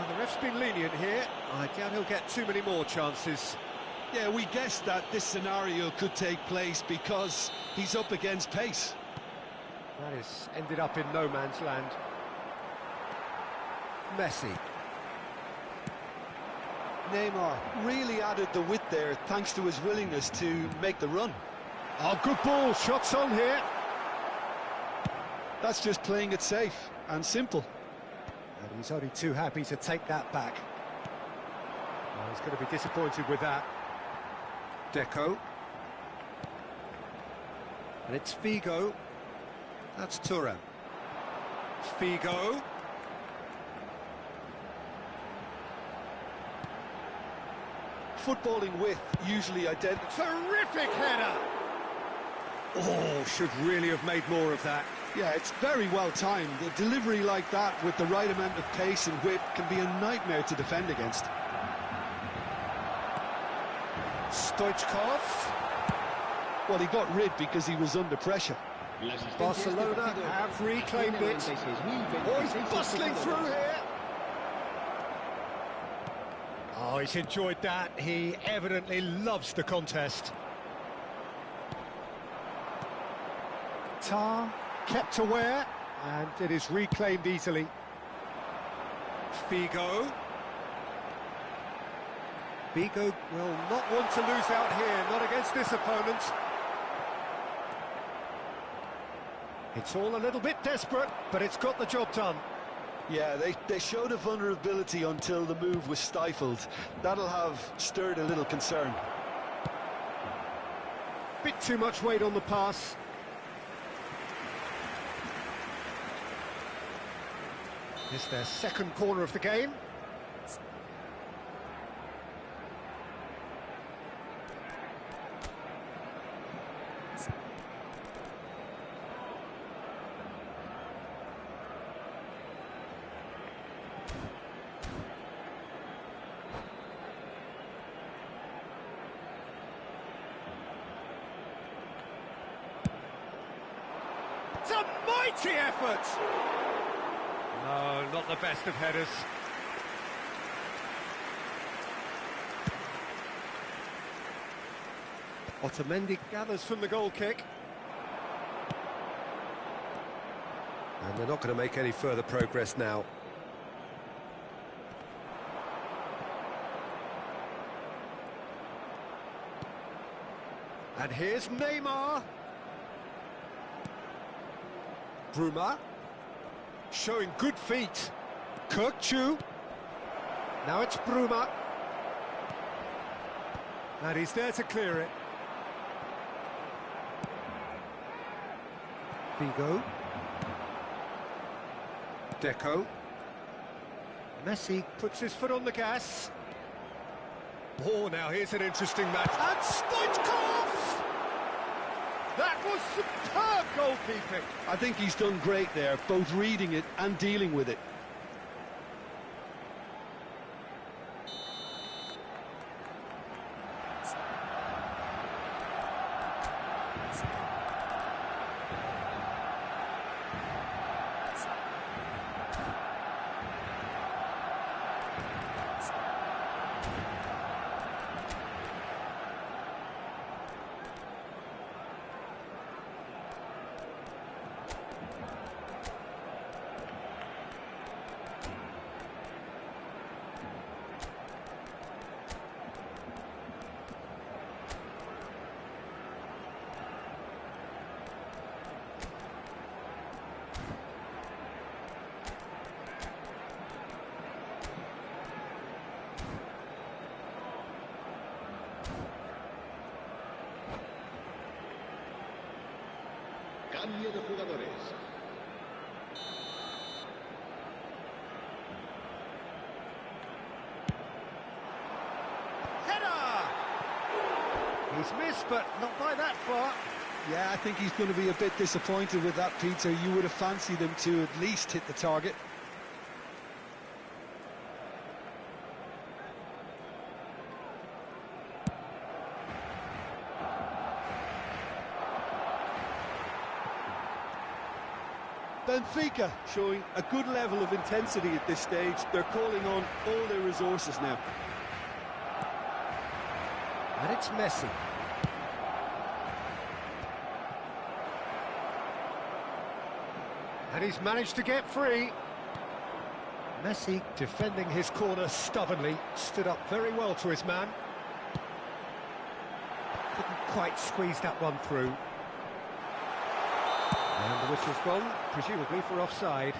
The ref's been lenient here. I doubt he'll get too many more chances.
Yeah, we guessed that this scenario could take place because he's up against pace.
That is ended up in no man's land. Messi.
Neymar really added the width there thanks to his willingness to make the run.
Oh, good ball, shots on here.
That's just playing it safe and simple.
And he's only too happy to take that back. Well, he's going to be disappointed with that. Deco. And it's Figo. That's Turan. Figo.
Footballing width usually identical.
Terrific header! Oh, should really have made more of that.
Yeah, it's very well timed. A delivery like that with the right amount of pace and whip can be a nightmare to defend against.
Stoichkov.
Well, he got rid because he was under pressure.
Barcelona have reclaimed it. Oh, he's bustling through here. Oh, he's enjoyed that. He evidently loves the contest. Tar kept aware, and it is reclaimed easily. Figo. Figo will not want to lose out here, not against this opponent. It's all a little bit desperate, but it's got the job done.
Yeah, they showed a vulnerability until the move was stifled. That'll have stirred a little concern.
Bit too much weight on the pass. It's their second corner of the game. It's a mighty effort! No, not the best of headers. Otamendi gathers from the goal kick. And they're not going to make any further progress now. And here's Neymar. Bruma. Showing good feet. Kirkchu. Now it's Bruma. And he's there to clear it. Figo. Deco. Messi puts his foot on the gas. Oh, now here's an interesting match. And Stoichkov! That was superb goalkeeping.
I think he's done great there, both reading it and dealing with it.
Cambio de jugadores.
Header! He's missed, but not by that far.
Yeah, I think he's going to be a bit disappointed with that, Peter. You would have fancied him to at least hit the target. Benfica showing a good level of intensity at this stage. They're calling on all their resources now.
And it's Messi. And he's managed to get free. Messi defending his corner stubbornly, stood up very well to his man. Couldn't quite squeeze that one through. And the whistle's gone, presumably for offside.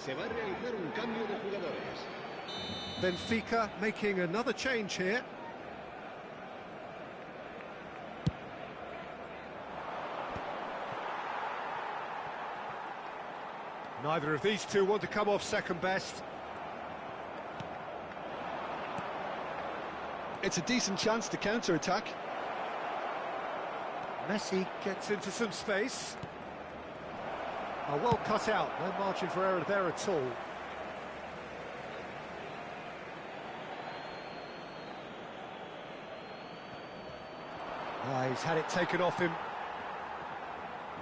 Se va a realizar un cambio de jugadores.
Benfica making another change here. Neither of these two want to come off second best.
It's a decent chance to counter-attack.
Messi gets into some space. Oh, well cut out, no margin for error there at all. He's had it taken off him.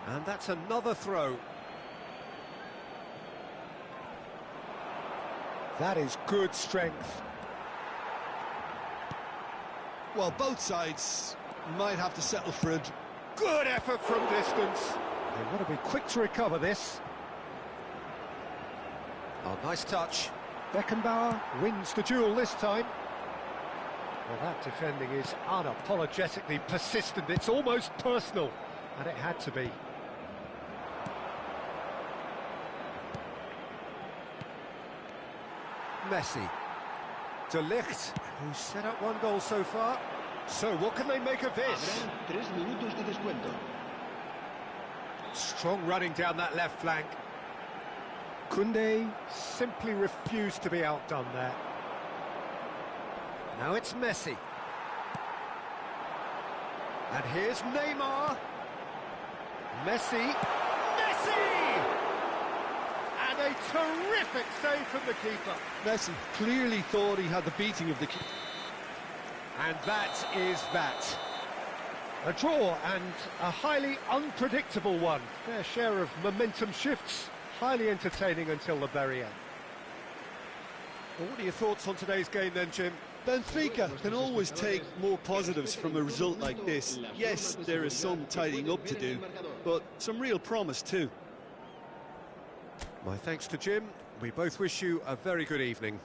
And that's another throw. That is good strength.
Well, both sides might have to settle for a...
Good effort from distance. They want to be quick to recover this. Oh, nice touch. Beckenbauer wins the duel this time. Well, that defending is unapologetically persistent. It's almost personal, and it had to be. Messi. De Ligt, who's set up one goal so far. So, what can they make of this?
Habrá 3 minutos de descuento.
Strong running down that left flank. Koundé simply refused to be outdone there. Now it's Messi. And here's Neymar. Messi. Messi! And a terrific save from the keeper.
Messi clearly thought he had the beating of the keeper.
And that is that. A draw and a highly unpredictable one. Fair share of momentum shifts. Highly entertaining until the very end. Well, what are your thoughts on today's game then, Jim?
Benfica can always take more positives from a result like this. Yes, there is some tidying up to do, but some real promise too.
My thanks to Jim. We both wish you a very good evening.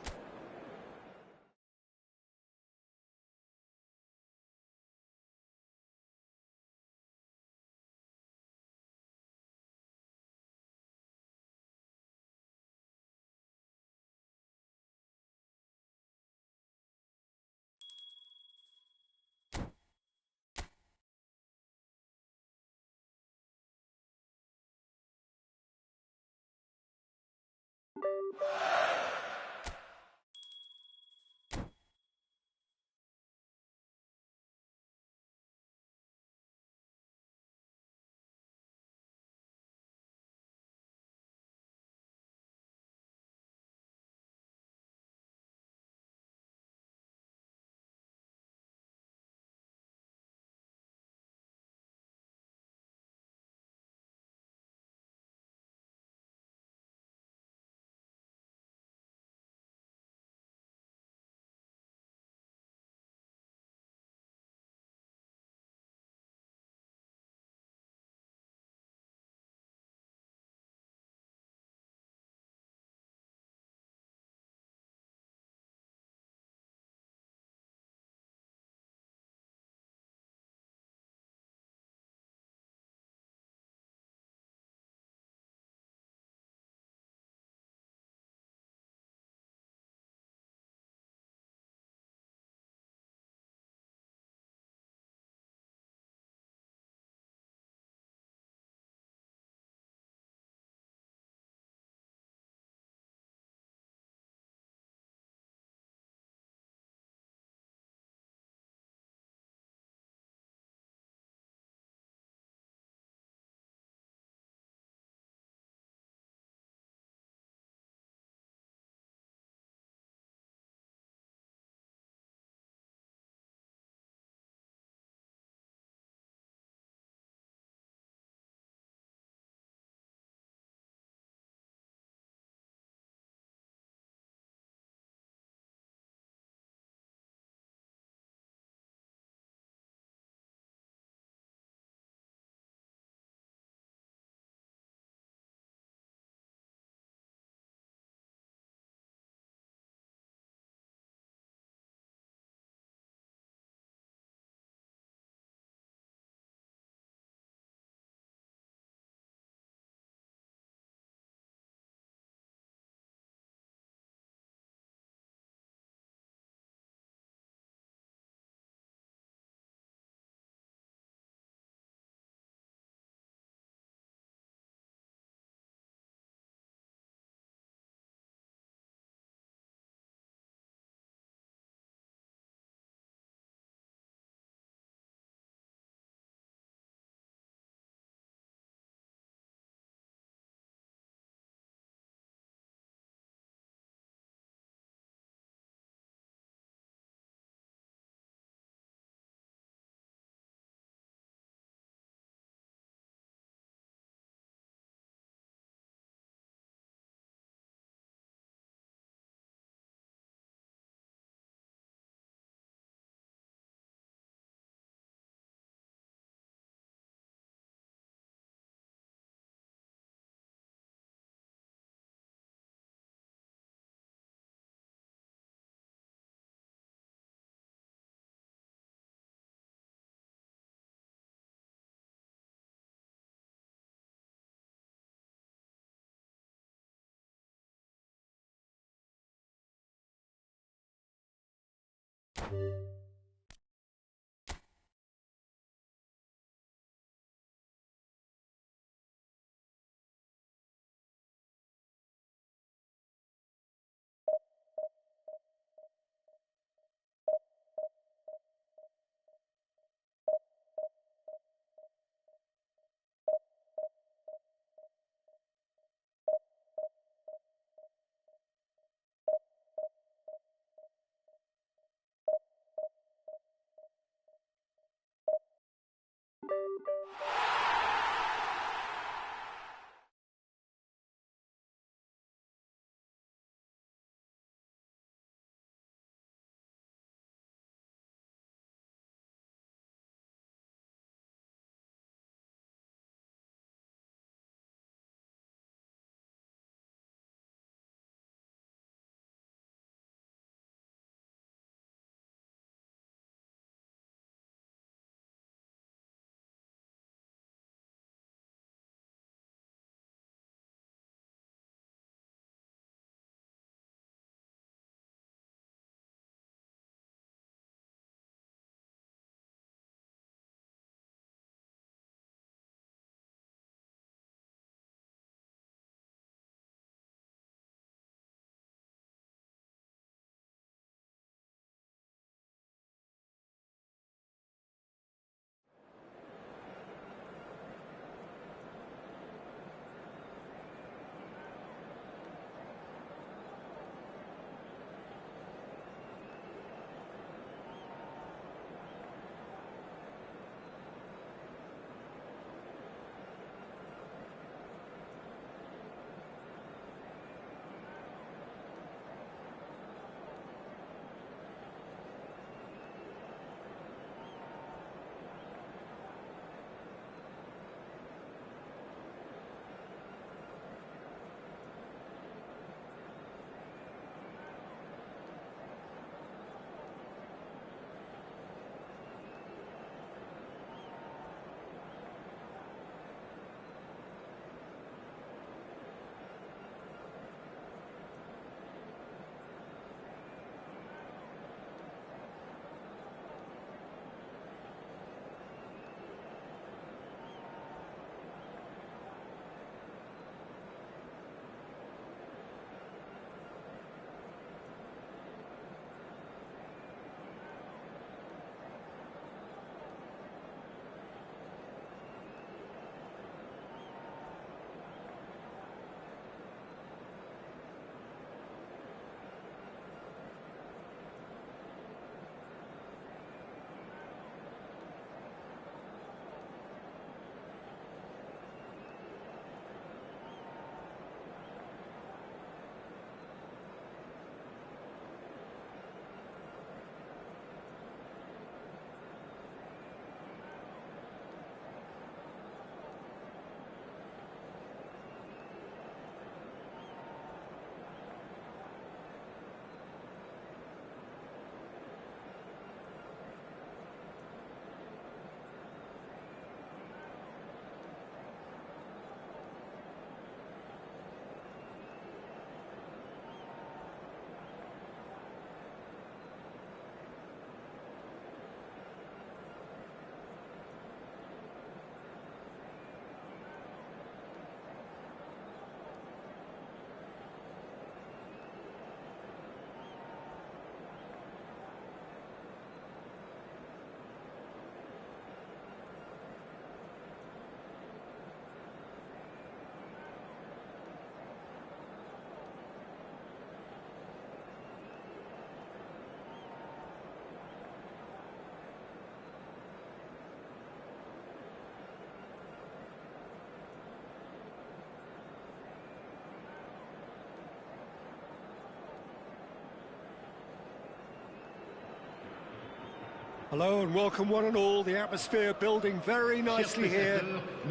Hello and welcome one and all. The atmosphere building very nicely here.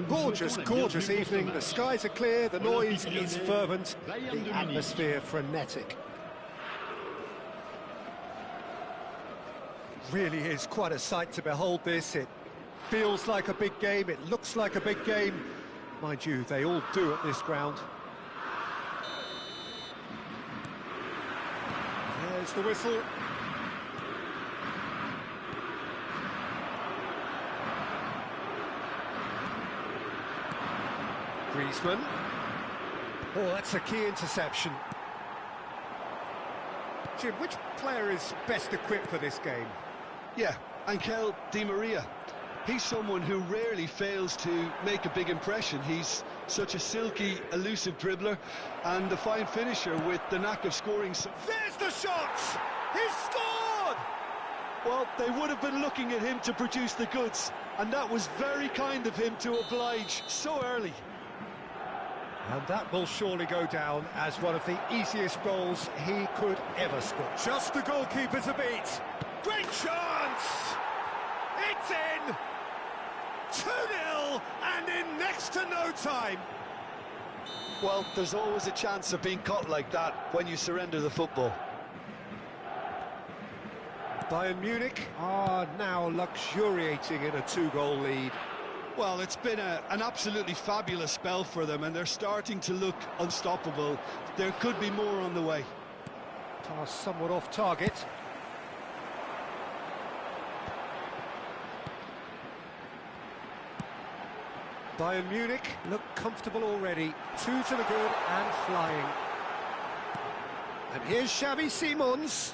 Gorgeous, gorgeous evening. The skies are clear, the noise is fervent, the atmosphere frenetic. Really is quite a sight to behold this. It feels like a big game, it looks like a big game. Mind you, they all do at this ground. There's the whistle. Griezmann. Oh, that's a key interception. Jim, which player is best equipped for this game?
Yeah, Angel Di Maria. He's someone who rarely fails to make a big impression. He's such a silky, elusive dribbler and a fine finisher with the knack of scoring.
There's the shot! He's scored!
Well, they would have been looking at him to produce the goods, and that was very kind of him to oblige so early.
And that will surely go down as one of the easiest goals he could ever score.
Just the goalkeeper to beat. Great chance! It's in! 2-0 and in next to no time.
Well, there's always a chance of being caught like that when you surrender the football.
Bayern Munich are now luxuriating in a 2-goal lead.
Well, it's been an absolutely fabulous spell for them, and they're starting to look unstoppable. There could be more on the way.
Pass somewhat off target. Bayern Munich look comfortable already. 2 to the good and flying. And here's Xavi Simons.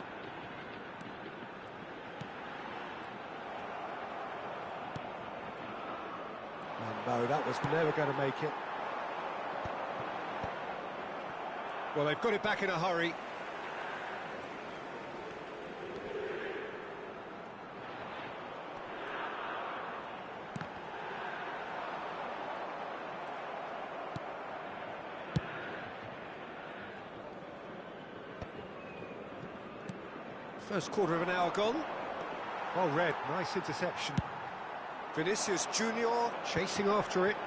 Oh, no, that was never going to make it. Well, they've got it back in a hurry. First quarter of an hour gone. Well read, nice interception. Vinicius Junior chasing after it.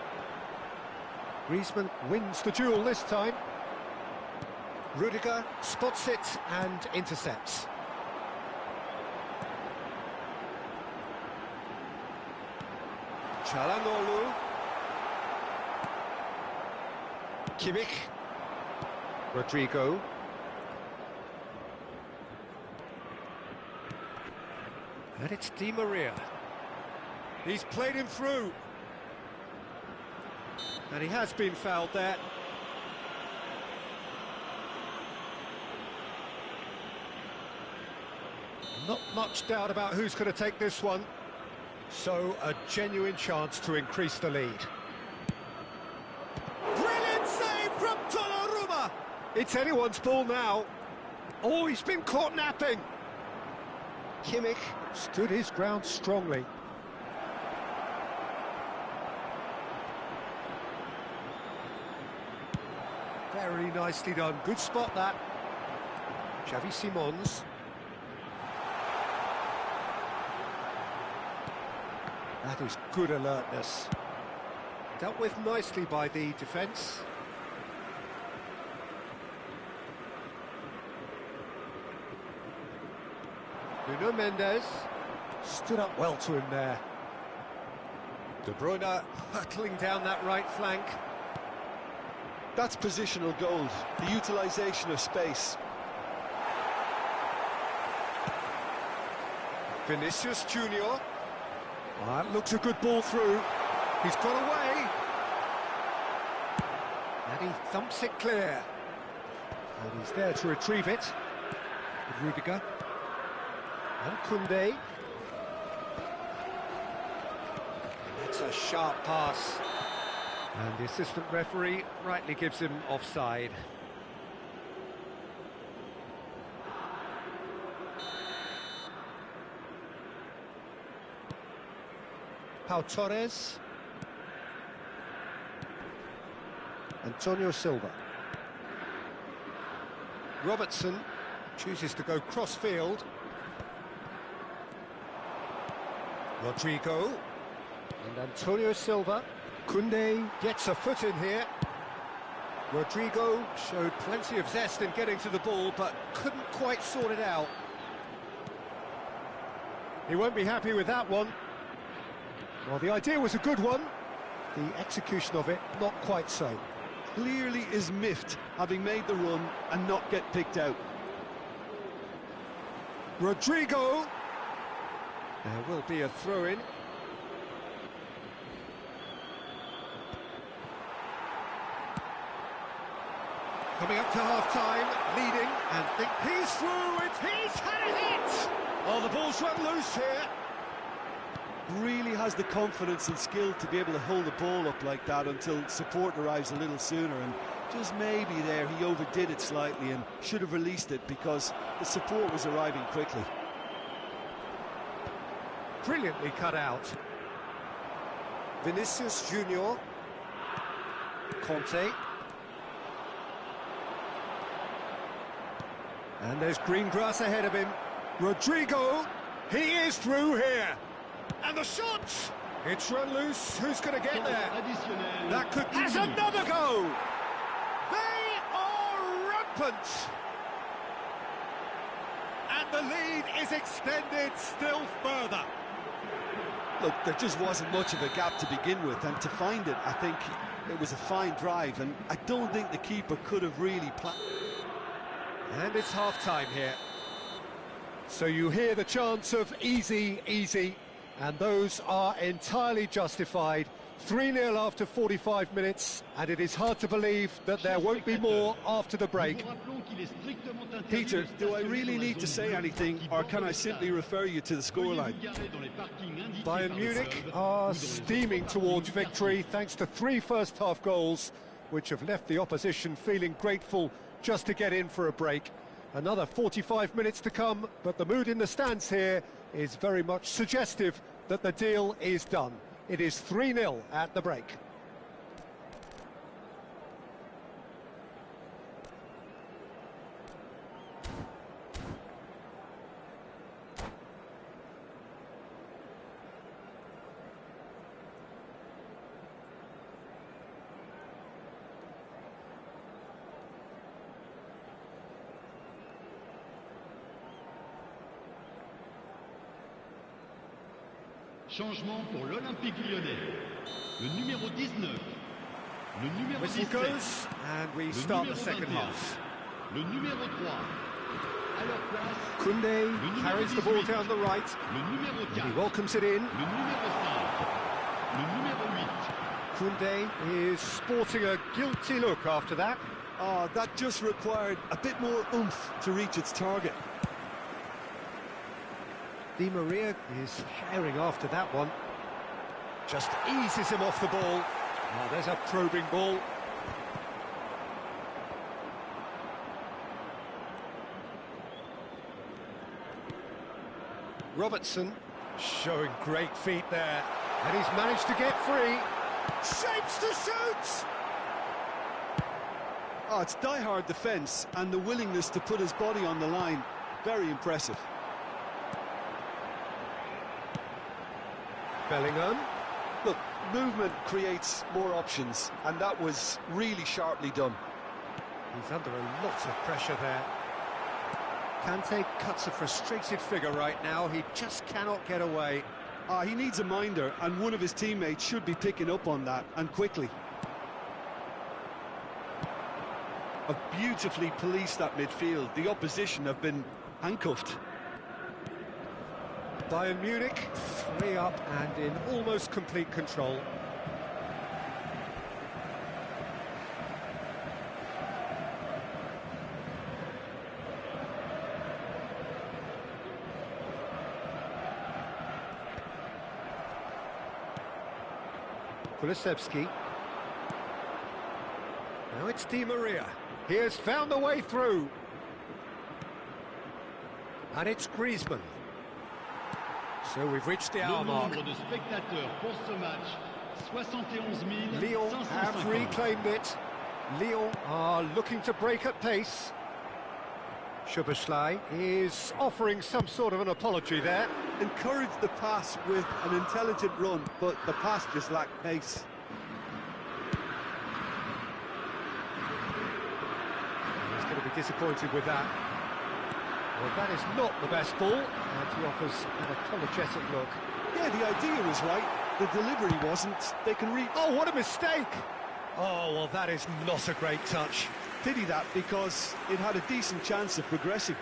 Griezmann wins the duel this time. Rudiger spots it and intercepts. Çalhanoğlu. Kimmich. Rodrigo. And it's Di Maria. He's played him through. And he has been fouled there. Not much doubt about who's going to take this one. So, a genuine chance to increase the lead.
Brilliant save from Donnarumma!
It's anyone's ball now. Oh, he's been caught napping. Kimmich stood his ground strongly. Very nicely done. Good spot, that. Xavi Simons. That is good alertness. Dealt with nicely by the defence. Nuno Mendes stood up well to him there. De Bruyne hurtling down that right flank.
That's positional gold, the utilisation of space.
Vinicius Junior. That looks a good ball through. He's got away. And he thumps it clear. And he's there to retrieve it. With Rudiger. And Koundé. That's a sharp pass. And the assistant referee rightly gives him offside. Pau Torres. Antonio Silva. Robertson chooses to go cross-field. Rodrigo. And Antonio Silva. Koundé gets a foot in here. Rodrigo showed plenty of zest in getting to the ball, but couldn't quite sort it out. He won't be happy with that one. Well, the idea was a good one. The execution of it, not quite so.
Clearly is miffed, having made the run and not get picked out.
Rodrigo. There will be a throw-in. Coming up to half-time, leading, and he's through, he's had a hit! Oh, the ball's run loose here.
Really has the confidence and skill to be able to hold the ball up like that until support arrives a little sooner, and just maybe there he overdid it slightly and should have released it because the support was arriving quickly.
Brilliantly cut out. Vinicius Junior. Conte. And there's green grass ahead of him. Rodrigo, he is through here. And the shot! It's run loose. Who's going to get there? That could... Has another go! They are rampant! And the lead is extended still further.
Look, there just wasn't much of a gap to begin with, and to find it, I think it was a fine drive, and I don't think the keeper could have really planned.
And it's half-time here. So you hear the chants of easy, easy, and those are entirely justified. 3-0 after 45 minutes, and it is hard to believe that there won't be more after the break.
Peter, do I really need to say anything, or can I simply refer you to the scoreline?
Bayern Munich are steaming towards victory thanks to 3 first-half goals, which have left the opposition feeling grateful just to get in for a break. Another 45 minutes to come, but the mood in the stands here is very much suggestive that the deal is done. It is 3-0 at the break.
Changement pour l'Olympique Lyonnais. Le numéro 19. Le numéro
Whistle
17.
goes, and we start the second half.
Le numéro 3. À leur place.
Koundé carries the ball down the right.
Le numéro 4.
He welcomes it in.
Le numéro 5. Le numéro 8.
Koundé is sporting a guilty look after that.
Oh, that just required a bit more oomph to reach its target.
Di Maria is herring after that one. Just eases him off the ball. Oh, there's a probing ball. Robertson showing great feet there. And he's managed to get free. Shapes to shoot!
Oh, it's die-hard defence and the willingness to put his body on the line. Very impressive.
Bellingham.
Look, movement creates more options, and that was really sharply done.
He's under a lot of pressure there. Kante cuts a frustrated figure right now. He just cannot get away.
He needs a minder, and one of his teammates should be picking up on that, and quickly. Beautifully policed that midfield. The opposition have been handcuffed.
Bayern Munich, 3 up and in almost complete control. Kulusevski. Now it's Di Maria. He has found the way through. And it's Griezmann. So we've reached the hour mark.
Le nombre de spectateurs pour ce match, 71
Lyon have
550.
reclaimed it. Lyon are looking to break at pace. Subscreve is offering some sort of an apology there.
Encouraged the pass with an intelligent run, but the pass just lacked pace.
He's going to be disappointed with that. Well, that is not the best ball, and he offers an apologetic look.
Yeah, the idea was right, the delivery wasn't. They can
Oh, what a mistake! Oh, well, that is not a great touch.
pity that because it had a decent chance of progressing.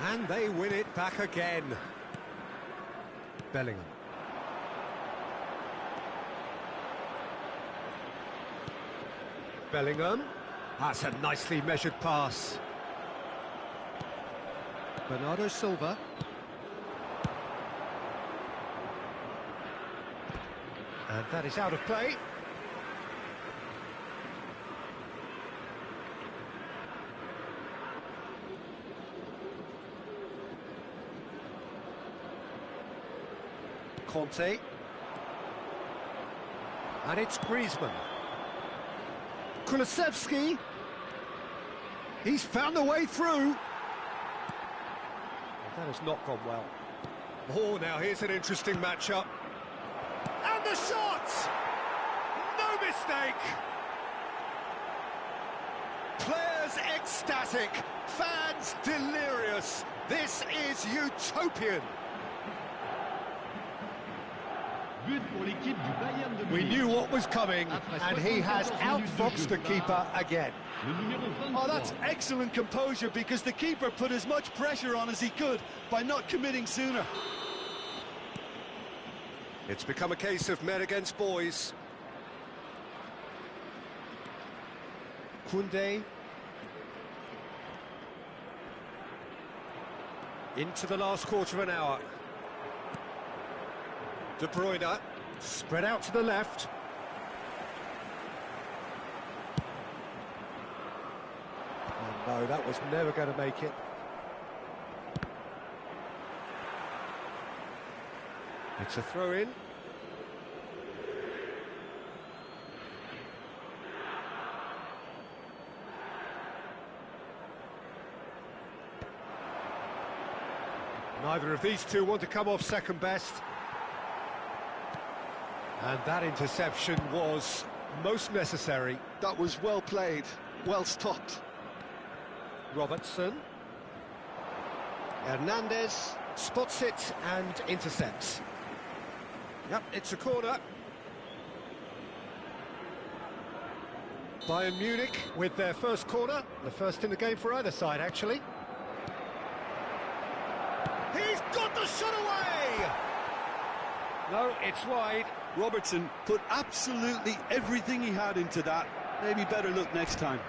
And they win it back again. Bellingham. Bellingham. That's a nicely measured pass. Bernardo Silva. And that is out of play. Conte. And it's Griezmann. Kulusevski. He's found a way through. That has not gone well. Oh, now here's an interesting matchup. And the shot! No mistake! Players ecstatic, fans delirious. This is utopian. We knew what was coming, and he has outfoxed the keeper again.
Oh, that's excellent composure, because the keeper put as much pressure on as he could by not committing sooner.
It's become a case of men against boys. Koundé. Into the last quarter of an hour. De Bruyne, spread out to the left. Oh no, that was never going to make it. It's a throw-in. Neither of these two want to come off second best. And that interception was most necessary.
That was well played, well stopped.
Robertson. Hernandez spots it and intercepts. Yep, it's a corner. Bayern Munich with their first corner, the first in the game for either side, actually. He's got the shot away! No, it's wide.
Robertson put absolutely everything he had into that. Maybe better look next time.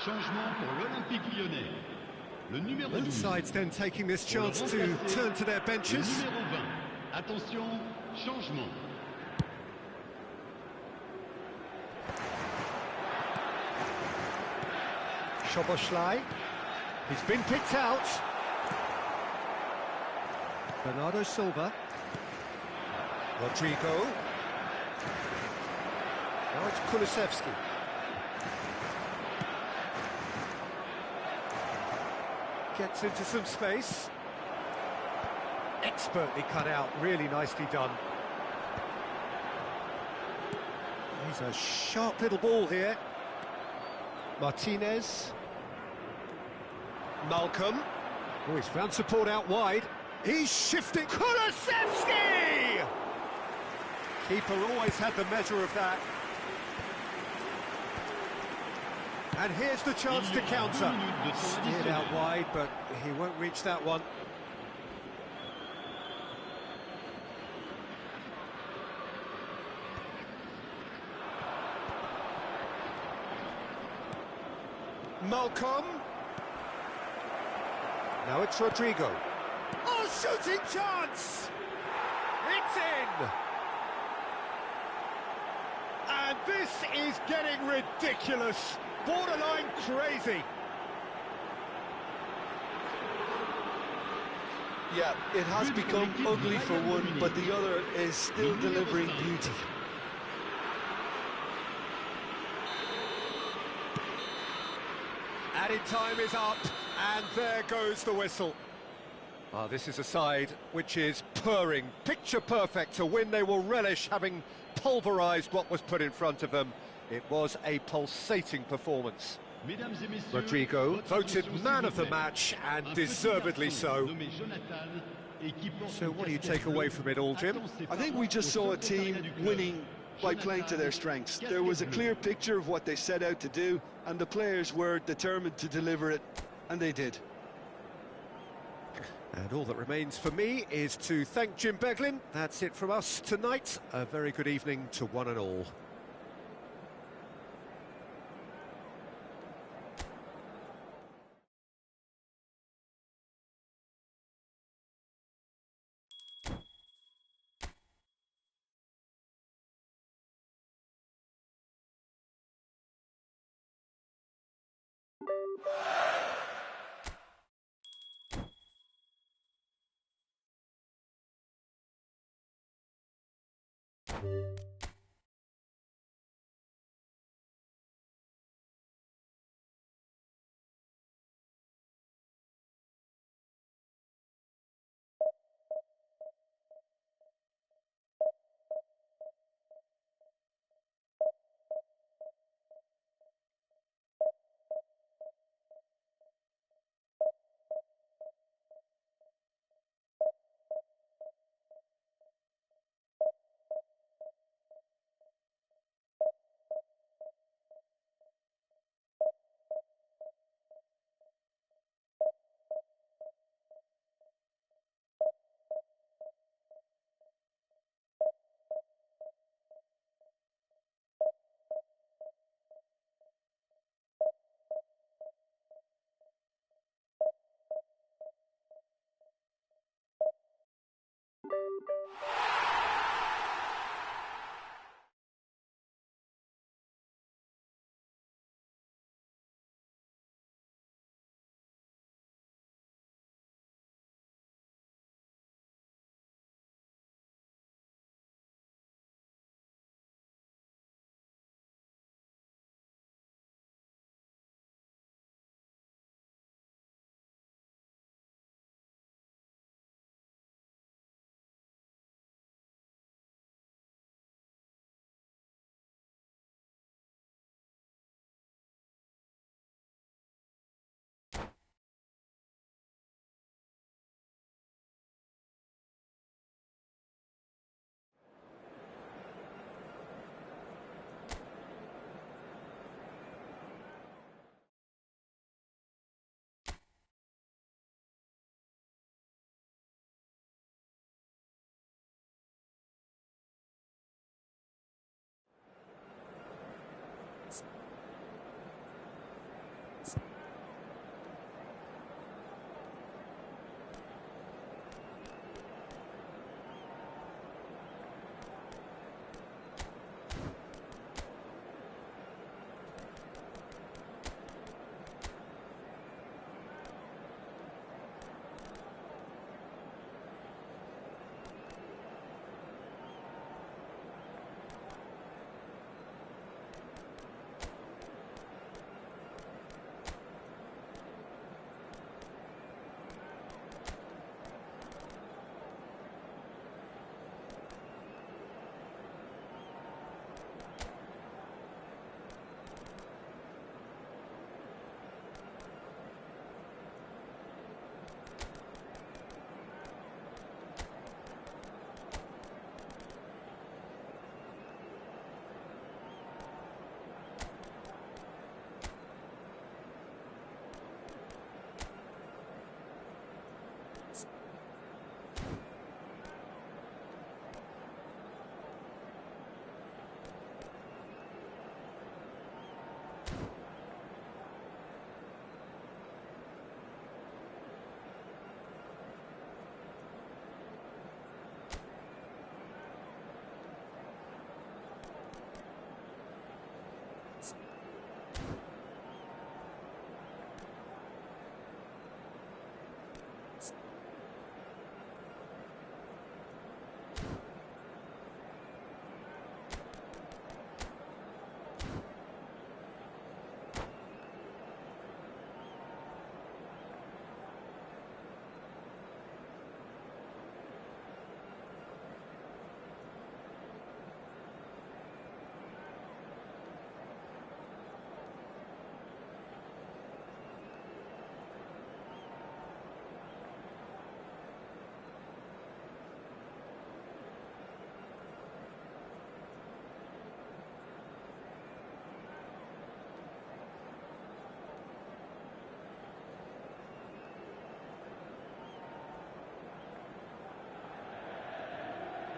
Changement pour l'Olympique Lyonnais. Le numéro 12.
Both sides then taking this chance to turn to their benches.
Le numéro 20. Attention, changement.
Szoboszlai. He's been picked out. Bernardo Silva. Rodrigo. Now it's Kulusevski. Gets into some space. Expertly cut out, really nicely done. He's a sharp little ball here. Martinez. Malcolm. Oh, he's found support out wide. He's shifting. Kulusevski! Keeper always had the measure of that. And here's the chance to counter. Steered out wide, but he won't reach that one. Malcolm. Now it's Rodrigo. Oh, shooting chance! It's in! And this is getting ridiculous. Borderline crazy.
Yeah, it has become ugly for one, but the other is still delivering beauty.
Added time is up, and there goes the whistle. Well, this is a side which is purring, picture perfect, a win they will relish, having pulverised what was put in front of them. It was a pulsating performance. Rodrigo voted man of the match, and deservedly so. So what do you take away from it all, Jim?
I think we just saw a team winning by playing to their strengths. There was a clear picture of what they set out to do, and the players were determined to deliver it, and they did.
And all that remains for me is to thank Jim Beglin. That's it from us tonight. A very good evening to one and all.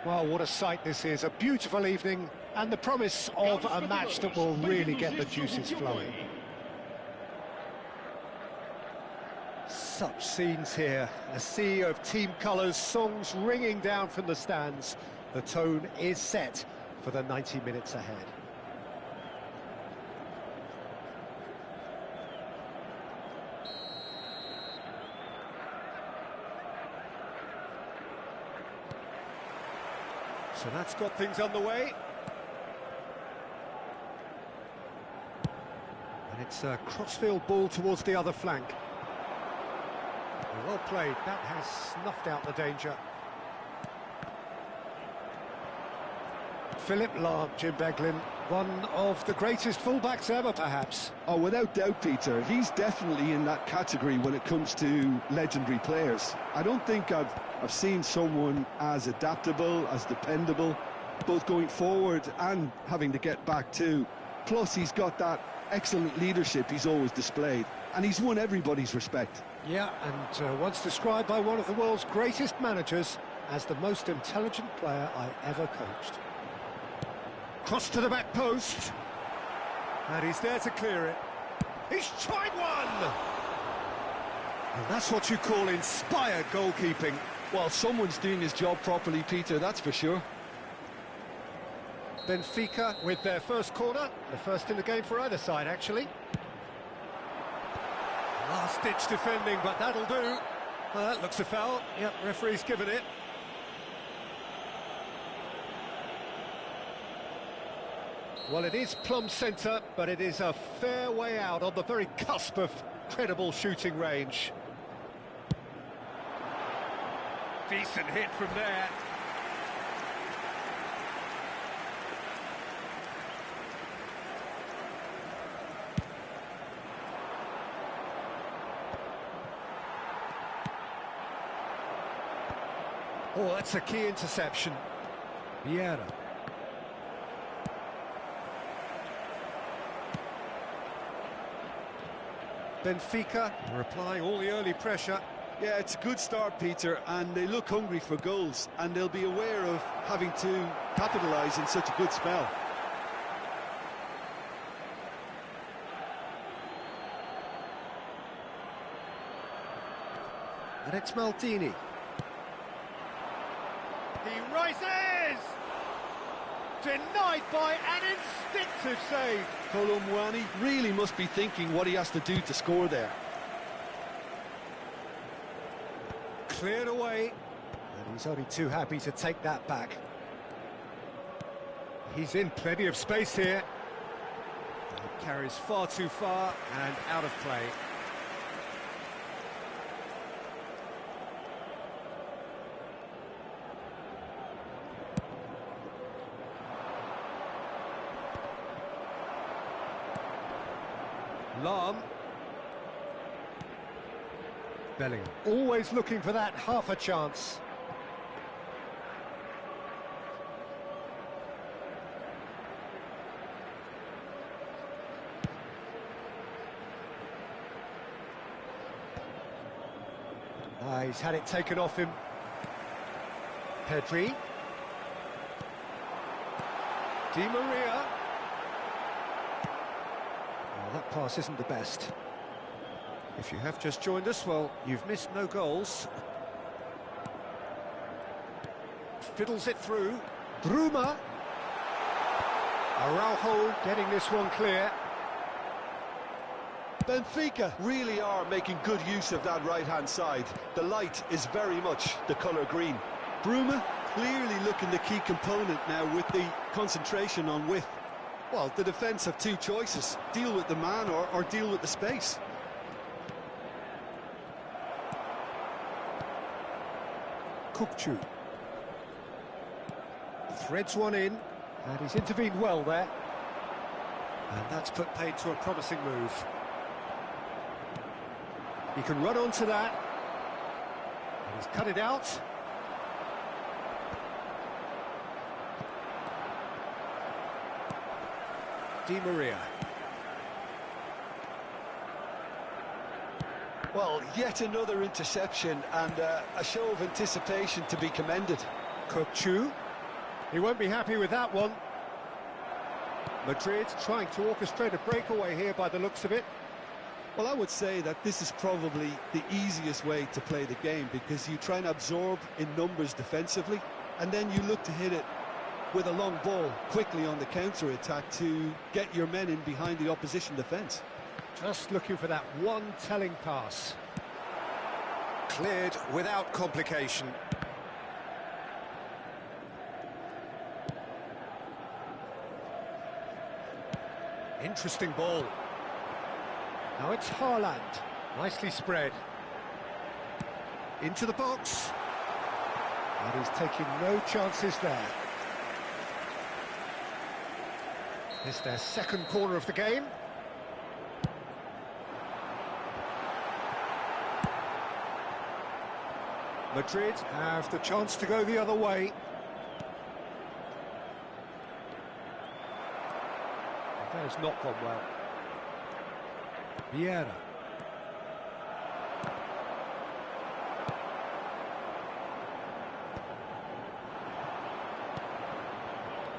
Well, what a sight this is. A beautiful evening and the promise of a match that will really get the juices flowing. Such scenes here. A sea of team colours, songs ringing down from the stands. The tone is set for the 90 minutes ahead. So that's got things underway. And it's a crossfield ball towards the other flank. Well played, that has snuffed out the danger. Philip Lahm, Jim Beglin, one of the greatest fullbacks ever, perhaps.
Oh, without doubt, Peter, he's definitely in that category when it comes to legendary players. I don't think I've seen someone as adaptable, as dependable, both going forward and having to get back too. Plus, he's got that excellent leadership he's always displayed, and he's won everybody's respect.
Yeah, and once described by one of the world's greatest managers as the most intelligent player I ever coached. Cross to the back post. And he's there to clear it. He's tried one! And that's what you call inspired goalkeeping.
Well, someone's doing his job properly, Peter, that's for sure.
Benfica with their first corner. The first in the game for either side, actually. Last-ditch defending, but that'll do. Well, that looks a foul. Yep, referee's given it. Well, it is plumb centre, but it is a fair way out on the very cusp of credible shooting range.
Decent hit from there.
Oh, that's a key interception. Vieira. Benfica are applying all the early pressure.
Yeah, it's a good start, Peter, and they look hungry for goals, and they'll be aware of having to capitalise in such a good spell.
And it's Maldini.
He rises! Denied by an instinctive save.
Colomwani really must be thinking what he has to do to score there.
Cleared away. And he's only too happy to take that back. He's in plenty of space here. It carries far too far and out of play. Lahm. Bellingham. Always looking for that half a chance. He's had it taken off him. Pedri. Di Maria. Well, that pass isn't the best. If you have just joined us, well, you've missed no goals. Fiddles it through. Bruma. Araujo getting this one clear.
Benfica really are making good use of that right-hand side. The light is very much the colour green. Bruma clearly looking the key component now with the concentration on width. Well, the defence have two choices. Deal with the man or deal with the space.
Kukçu. Threads one in, and he's intervened well there. And that's put paid to a promising move. He can run onto that. And he's cut it out. Di Maria.
Well, yet another interception and a show of anticipation to be commended.
Kukçu. He won't be happy with that one. Madrid trying to orchestrate a breakaway here by the looks of it.
Well, I would say that this is probably the easiest way to play the game, because you try and absorb in numbers defensively, and then you look to hit it with a long ball quickly on the counter-attack to get your men in behind the opposition defence.
Just looking for that one telling pass. Cleared without complication. Interesting ball. Now it's Haaland. Nicely spread. Into the box. And he's taking no chances there. It's their second corner of the game. Madrid have the chance to go the other way. That has not gone well. Vieira.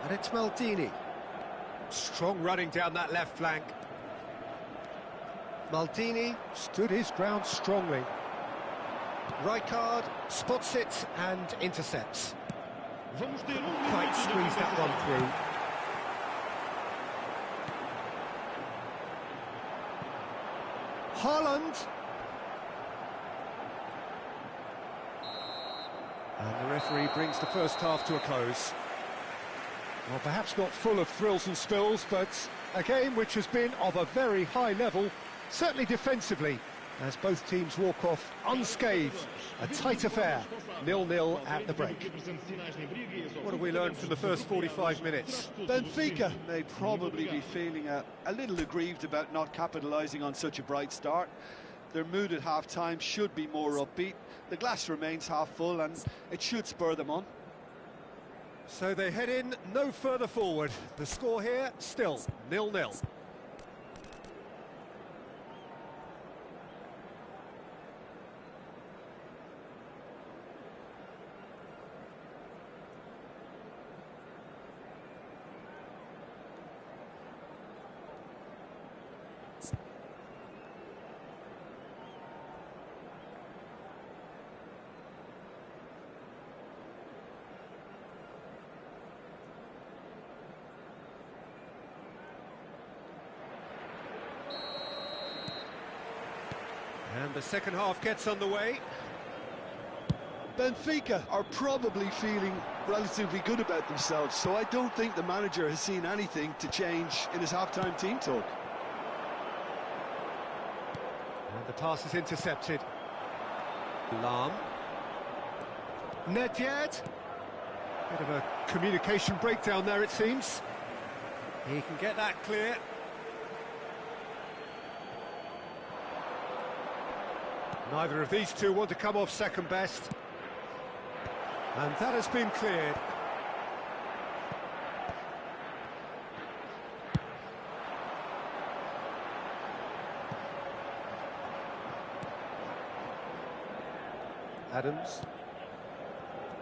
And it's Maldini. Strong running down that left flank. Maldini stood his ground strongly. Rijkaard spots it and intercepts. Quite squeezed that one through. Haaland. And the referee brings the first half to a close. Well, perhaps not full of thrills and spills, but a game which has been of a very high level, certainly defensively, as both teams walk off unscathed. A tight affair, 0-0 at the break. What have we learned from the first 45 minutes?
Benfica may probably be feeling a little aggrieved about not capitalising on such a bright start. Their mood at half-time should be more upbeat. The glass remains half full and it should spur them on.
So they head in no further forward. The score here, still 0-0. And the second half gets underway.
Benfica are probably feeling relatively good about themselves, so I don't think the manager has seen anything to change in his half-time team talk.
And the pass is intercepted. Lahm. Nedved. Bit of a communication breakdown there, it seems. He can get that clear. Neither of these two want to come off second best. And that has been cleared. Adams.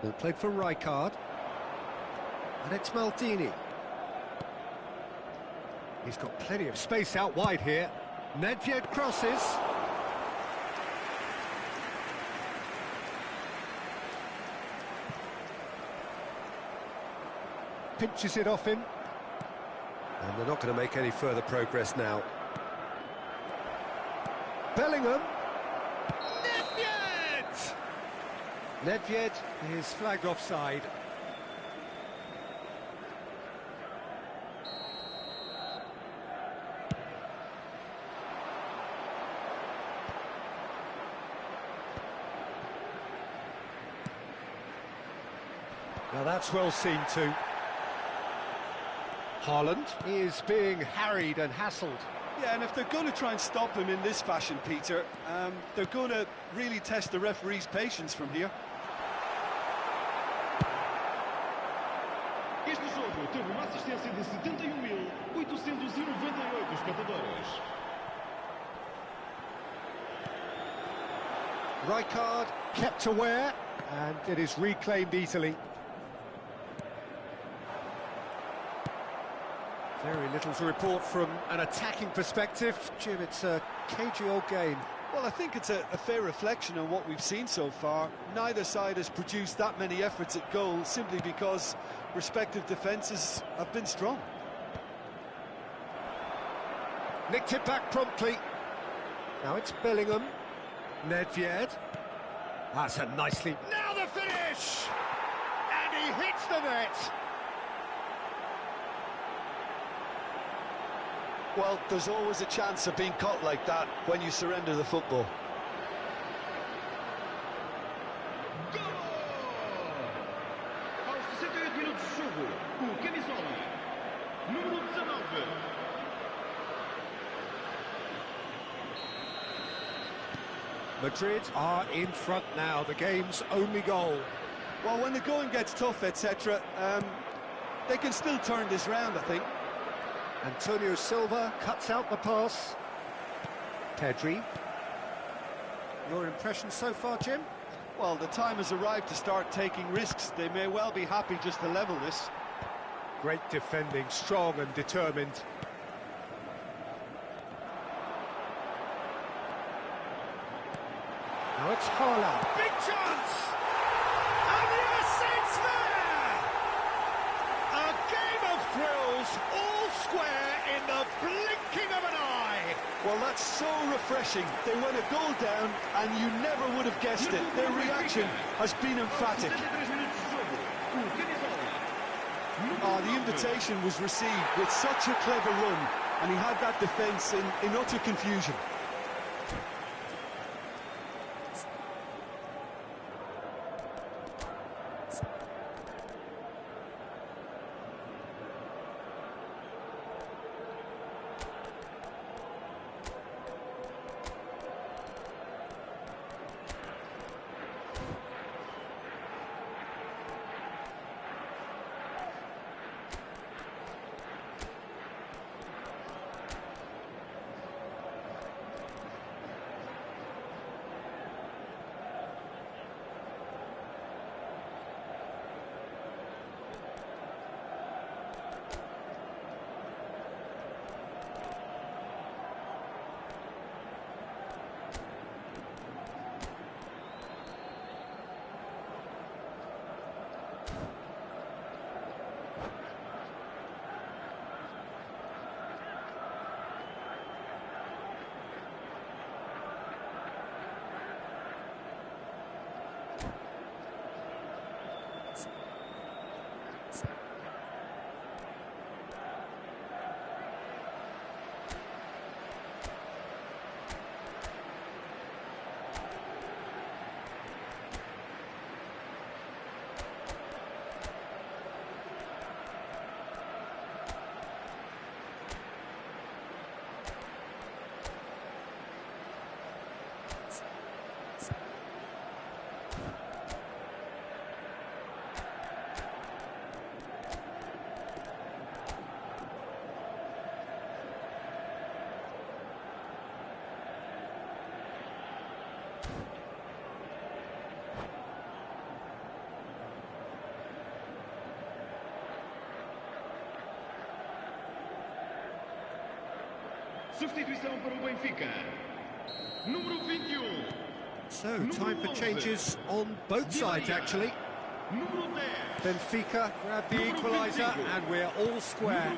Well played for Rijkaard. And it's Maldini. He's got plenty of space out wide here. Nedved crosses. Pinches it off him. And they're not going to make any further progress now. Bellingham. Nedved! Nedved is flagged offside. Now that's well seen too. Haaland is being harried and hassled.
Yeah, and if they're going to try and stop him in this fashion, Peter, they're going to really test the referee's patience from here.
Este jogo teve uma assistência de 71.898 espectadores.
Rijkaard kept aware, and it is reclaimed easily. Very little to report from an attacking perspective. Jim, it's a cagey old game.
Well, I think it's a fair reflection on what we've seen so far. Neither side has produced that many efforts at goal simply because respective defences have been strong.
Nicked it back promptly. Now it's Bellingham. Nedved. That's a nicely...
Now the finish! And he hits the net!
Well, there's always a chance of being caught like that when you surrender the football.
Gol! Aos 68 minutos de jogo, o camisola número 19.
Madrid are in front now, the game's only goal.
Well, when the going gets tough, etc., they can still turn this round, I think.
Antonio Silva cuts out the pass. Pedri. Your impression so far, Jim?
Well, the time has arrived to start taking risks. They may well be happy just to level this.
Great defending, strong and determined. Now it's Haaland.
Big chance! And yes, it's there! A game of thrills, all square in the blinking of an eye.
Well, that's so refreshing. They went a goal down, and you never would have guessed it. Their reaction has been emphatic.
73 minutos de jogo, o camisola
Oh, the invitation was received with such a clever run, and he had that defence in utter confusion.
Substituição para o Benfica. Número 21.
So, time for changes on both sides, actually.
Número 10.
Benfica grab the equaliser, and we're all square.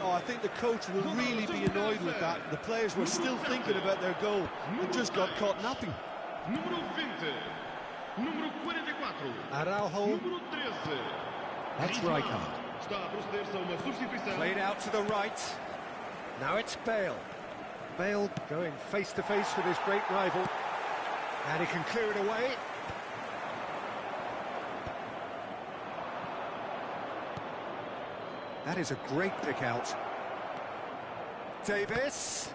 Oh, I think the coach will really be annoyed with that. The players were still thinking about their goal and just got caught napping.
Número 20. Número 44.
Araujo.
Número 13.
That's Rijkaard.
Está a proceder-se a uma substituição.
Played out to the right. Now it's Bale. Bale going face-to-face with his great rival. And he can clear it away. That is a great pick out. Davis.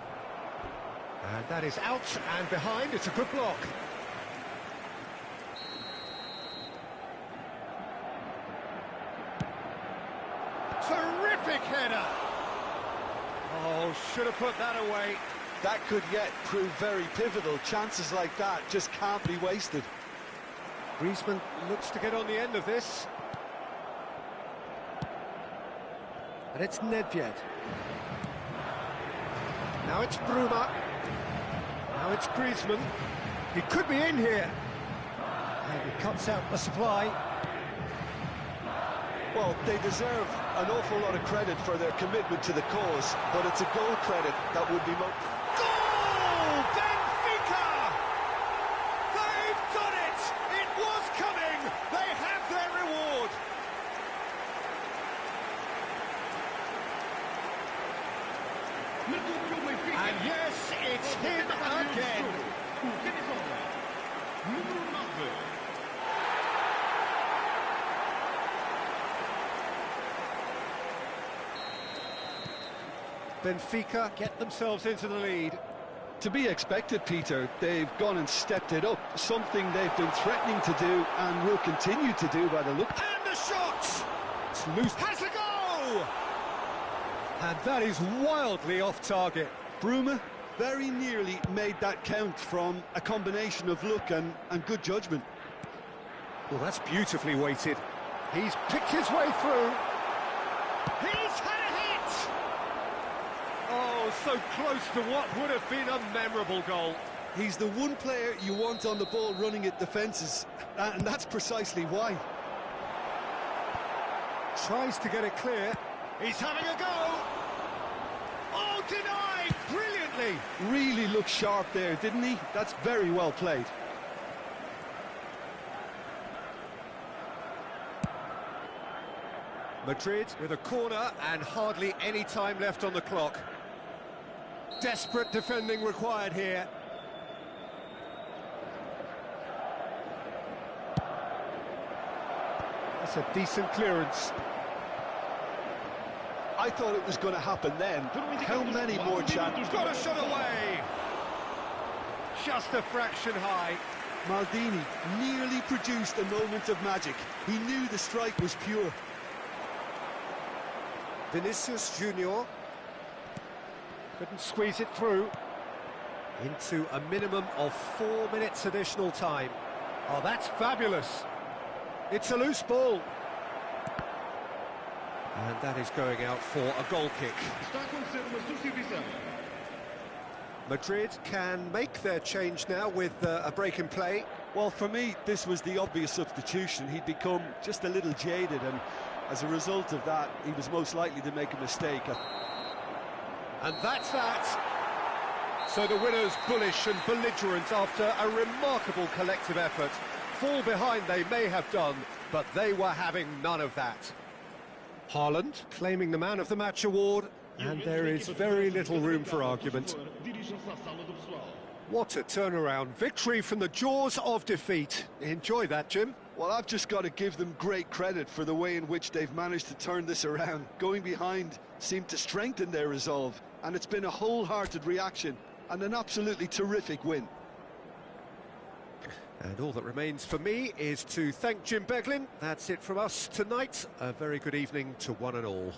And that is out and behind. It's a good block.
Terrific header.
Oh, should have put that away.
That could yet prove very pivotal. Chances like that just can't be wasted.
Griezmann looks to get on the end of this. And it's Nedved. Now it's Bruma. Now it's Griezmann. He could be in here. And he cuts out the supply.
Well, they deserve an awful lot of credit for their commitment to the cause, but it's a goal credit that would be most...
Goal! Benfica! They've done it! It was coming! They have their reward! And yes, it's him again!
Benfica get themselves into the lead.
To be expected, Peter. They've gone and stepped it up, something they've been threatening to do and will continue to do by the look.
And the shot!
It's loose.
Has a go!
And that is wildly off target.
Bruma very nearly made that count from a combination of luck and good judgment.
Well, that's beautifully weighted. He's picked his way through.
He's had a hit! Oh, so close to what would have been a memorable goal.
He's the one player you want on the ball running at defences, and that's precisely why.
Tries to get it clear.
He's having a go! Oh, denied! Brilliantly!
Really looked sharp there, didn't he? That's very well played.
Madrid with a corner and hardly any time left on the clock. Desperate defending required here. That's a decent clearance.
I thought it was going to happen then. How many more chances?
Got a shot away! Just a fraction high.
Maldini nearly produced a moment of magic. He knew the strike was pure.
Vinicius Junior couldn't squeeze it through. Into a minimum of 4 minutes additional time. Oh, that's fabulous. It's a loose ball. And that is going out for a goal kick. Madrid can make their change now with a break in play.
Well, for me, this was the obvious substitution. He'd become just a little jaded, and as a result of that, he was most likely to make a mistake.
And that's that. So the winners bullish and belligerent after a remarkable collective effort. Fall behind they may have done, but they were having none of that. Haaland claiming the Man of the Match award, and there is very little room for argument. What a turnaround. Victory from the jaws of defeat. Enjoy that, Jim.
Well, I've just got to give them great credit for the way in which they've managed to turn this around. Going behind seemed to strengthen their resolve, and it's been a wholehearted reaction and an absolutely terrific win.
And all that remains for me is to thank Jim Beglin. That's it from us tonight. A very good evening to one and all.